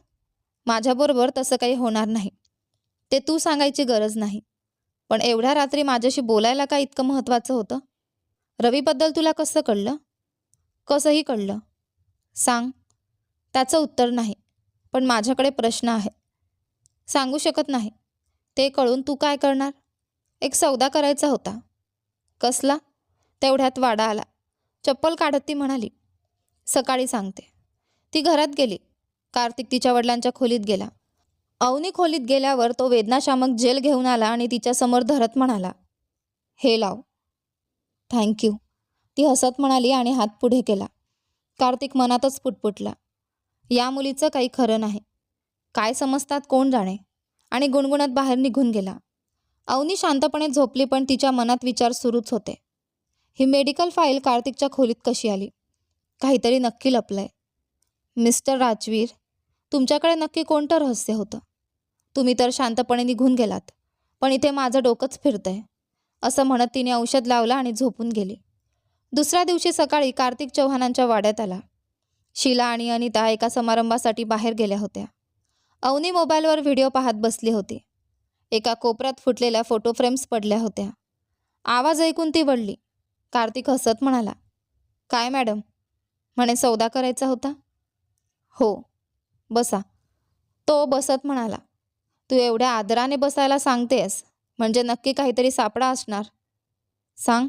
माझ्याबरोबर तसं काही होणार नाही. ते तू सांगायची गरज नाही. पण एवढ्या रात्री माझ्याशी बोलायला का इतकं महत्त्वाचं होतं? रवीबद्दल तुला कसं कळलं? कसंही कळलं? सांग. त्याचं उत्तर नाही. पण माझ्याकडे प्रश्न आहे. सांगू शकत नाही. ते कळून तू काय करणार? एक सौदा करायचा होता. कसला? तेवढ्यात वाडा आला. चप्पल काढत ती म्हणाली, सकाळी सांगते. ती घरात गेली. कार्तिक तिच्या वडिलांच्या खोलीत गेला. अवनी खोलीत गेल्यावर तो वेदनाशामक जेल घेऊन आला आणि तिच्यासमोर धरत म्हणाला, हे लाव. थँक्यू, ती हसत म्हणाली आणि हात पुढे केला. कार्तिक मनातच पुटपुटला, या मुलीचं काही खरं नाही. काय समजतात कोण जाणे, आणि गुणगुणत बाहेर निघून गेला. अवनी शांतपणे झोपली, पण तिच्या मनात विचार सुरूच होते. ही मेडिकल फाईल कार्तिकच्या खोलीत कशी आली? काहीतरी नक्की लपलंय. मिस्टर राजवीर, तुमच्याकडे नक्की कोणतं रहस्य होतं? तुम्ही तर शांतपणे निघून गेलात, पण इथे माझं डोकंच फिरतंय, असं म्हणत तिने औषध लावलं आणि झोपून गेली. दुसऱ्या दिवशी सकाळी कार्तिक चव्हाणांच्या वाड्यात आला. शीला आणि अनिता एका समारंभासाठी बाहेर गेल्या होत्या. अवनी मोबाईलवर व्हिडिओ पाहत बसली होती. एका कोपऱ्यात फुटलेल्या फोटो फ्रेम्स पडल्या होत्या. आवाज ऐकून ती वळली. कार्तिक हसत म्हणाला, काय मॅडम? म्हणे सौदा करायचा होता? हो, बसा. तो बसत म्हणाला, तू एवढ्या आदराने बसायला सांगतेस म्हणजे नक्की काहीतरी सापळा असणार. सांग.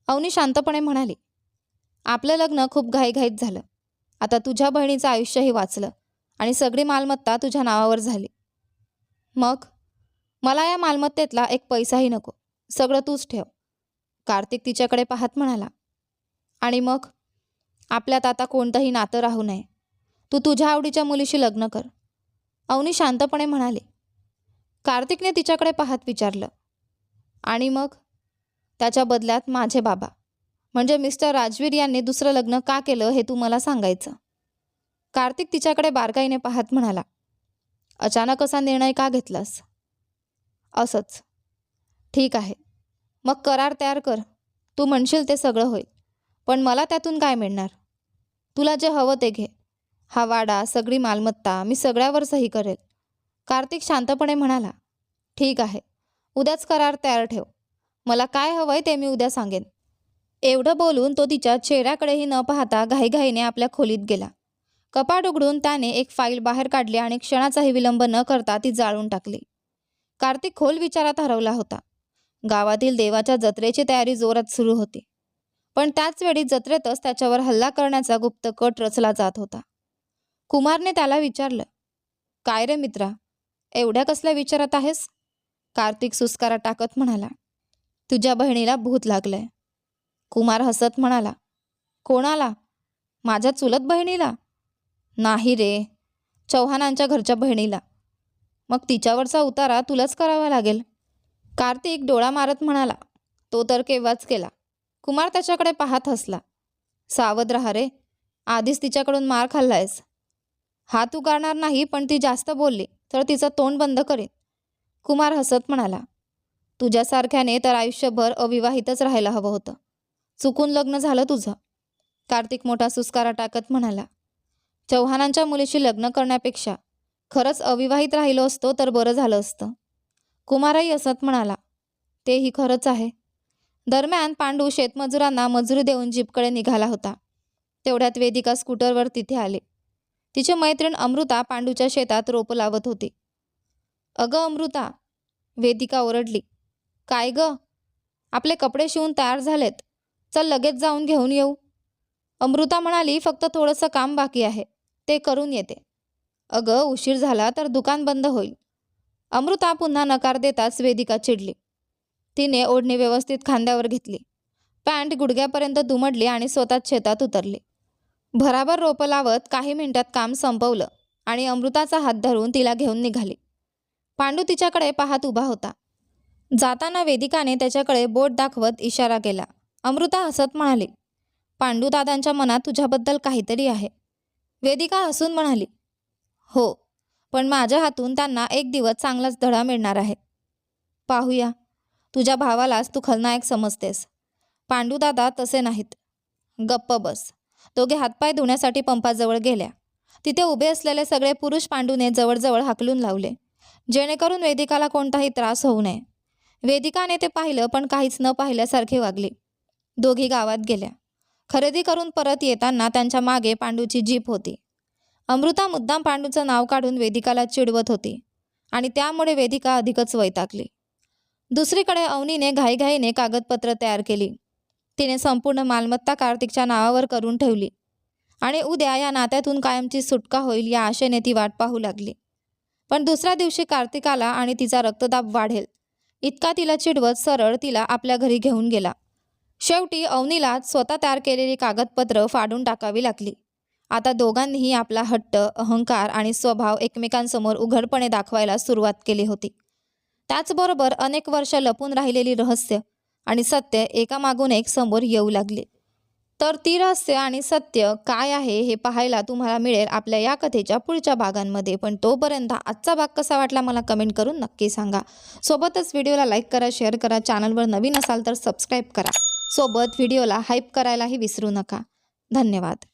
अवनी शांतपणे म्हणाली, आपलं लग्न खूप घाईघाईत झालं. आता तुझ्या बहिणीचं आयुष्यही वाचलं आणि सगळी मालमत्ता तुझ्या नावावर झाली. मग? मला या मालमत्तेतला एक पैसाही नको, सगळं तूच ठेव. कार्तिक तिच्याकडे पाहत म्हणाला, आणि मग? आपल्यात आता कोणतंही नातं राहू नये. तू तुझ्या आवडीच्या मुलीशी लग्न कर. अवनी शांतपणे म्हणाली. कार्तिकने तिच्याकडे पाहत विचारलं, आणि मग? त्याच्या बदल्यात माझे बाबा म्हणजे मिस्टर राजवीर यांनी दुसरं लग्न का केलं हे तू मला सांगायचं. कार्तिक तिच्याकडे बारकाईने पाहत म्हणाला, अचानक असा निर्णय का घेतलास? असंच. ठीक आहे, मग करार तयार कर. तू म्हणशील ते सगळं होईल, पण मला त्यातून काय मिळणार? तुला जे हवं ते घे. हा वाडा, सगळी मालमत्ता, मी सगळ्यावर सही करेल. कार्तिक शांतपणे म्हणाला, ठीक आहे, उद्याच करार तयार ठेव. मला काय हवंय ते मी उद्या सांगेन. एवढं बोलून तो तिच्या चेहऱ्याकडेही न पाहता घाईघाईने आपल्या खोलीत गेला. कपाट उघडून त्याने एक फाईल बाहेर काढली आणि क्षणाचाही विलंब न करता ती जाळून टाकली. कार्तिक खोल विचारात हरवला होता. गावातील देवाच्या जत्रेची तयारी जोरात सुरू होती, पण त्याच वेळी जत्रेतच त्याच्यावर हल्ला करण्याचा गुप्त कट रचला जात होता. कुमारने त्याला विचारलं, काय रे मित्रा, एवढ्या कसल्या विचारात आहेस? कार्तिक सुस्कारा टाकत म्हणाला, तुझ्या बहिणीला भूत लागलंय. कुमार हसत म्हणाला, कोणाला? माझ्या चुलत बहिणीला? नाही रे, चव्हाणांच्या घरच्या बहिणीला. मग तिच्यावरचा उतारा तुलाच करावा लागेल. कार्तिक डोळा मारत म्हणाला, तो तर केव्हाच केला. कुमार त्याच्याकडे पाहत हसला, सावध राहा रे, आधीच तिच्याकडून मार खाल्लायस. हात उगारणार नाही, पण ती जास्त बोलली तर तिचं तोंड बंद करेन. कुमार हसत म्हणाला, तुझ्यासारख्याने तर आयुष्यभर अविवाहितच राहायला हवं होतं. चुकून लग्न झालं तुझं. कार्तिक मोठा सुस्कारा टाकत म्हणाला, चव्हाणांच्या मुलीशी लग्न करण्यापेक्षा खरंच अविवाहित राहिलो असतो तर बरं झालं असतं. कुमारही हसत म्हणाला, तेही खरंच आहे. दरम्यान पांडू शेतमजुरांना मजुरी देऊन जीपकडे निघाला होता. तेवढ्यात वेदिका स्कूटरवर तिथे आली. तिची मैत्रीण अमृता पांडूच्या शेतात रोपं लावत होती. अगं अमृता, वेदिका ओरडली. काय गं? आपले कपडे शिवून तयार झालेत, चल लगेच जाऊन घेऊन येऊ. अमृता म्हणाली, फक्त थोडंसं काम बाकी आहे, ते करून येते. अगं उशीर झाला तर दुकान बंद होईल. अमृता पुन्हा नकार देताच वेदिका चिडली. तिने ओढणी व्यवस्थित खांद्यावर घेतली, पॅन्ट गुडघ्यापर्यंत दुमडली आणि स्वतःच शेतात उतरली. भराभर रोपं लावत काही मिनिटात काम संपवलं आणि अमृताचा हात धरून तिला घेऊन निघाली. पांडू तिच्याकडे पाहत उभा होता. जाताना वेदिकाने त्याच्याकडे बोट दाखवत इशारा केला. अमृता हसत म्हणाली, पांडू दादांच्या मनात तुझ्याबद्दल काहीतरी आहे. वेदिका हसून म्हणाली, हो, पण माझ्या हातून त्यांना एक दिवस चांगलाच धडा मिळणार आहे. पाहूया. तुझ्या भावालाच तू खलनायक समजतेस. पांडू दादा तसे नाहीत. गप्प बस. दोघे हातपाय धुण्यासाठी पंपाजवळ गेल्या. तिथे उभे असलेले सगळे पुरुष पांडूने जवळजवळ हाकलून लावले, जेणेकरून वेदिकाला कोणताही त्रास होऊ नये. वेदिकाने ते पाहिलं, पण काहीच न पाहिल्यासारखी वागली. दोघी गावात गेल्या. खरेदी करून परत येताना त्यांच्या मागे पांडूची जीप होती. अमृता मुद्दाम पांडूचं नाव काढून वेदिकाला चिडवत होती आणि त्यामुळे वेदिका अधिकच वैतागली. दुसरीकडे अवनीने घाईघाईने कागदपत्र तयार केली. तिने संपूर्ण मालमत्ता कार्तिकच्या नावावर करून ठेवली आणि उद्या या नात्यातून कायमची सुटका होईल या आशेने ती वाट पाहू लागली. पण दुसऱ्या दिवशी कार्तिक आला आणि तिचा रक्तदाब वाढेल इतका तिला चिडवत सरळ तिला आपल्या घरी घेऊन गेला. शेवटी अवनीला स्वतः तयार केलेली कागदपत्र फाडून टाकावी लागली. आता दोघांनीही आपला हट्ट, अहंकार आणि स्वभाव एकमेकांसमोर उघडपणे दाखवायला सुरुवात केली होती. त्याचबरोबर अनेक वर्ष लपून राहिलेली रहस्य आणि सत्य एकामागून एक समोर येऊ लागले. तर ती रहस्य आणि सत्य काय आहे हे पाहायला तुम्हाला मिळेल आपल्या या कथेच्या पुढच्या भागांमध्ये. पण तोपर्यंत आजचा भाग कसा वाटला मला कमेंट करून नक्की सांगा. सोबतच व्हिडिओला लाईक करा, शेअर करा, चॅनलवर नवीन असाल तर सबस्क्राईब करा. सोबत व्हिडिओला हाईप करायलाही विसरू नका. धन्यवाद.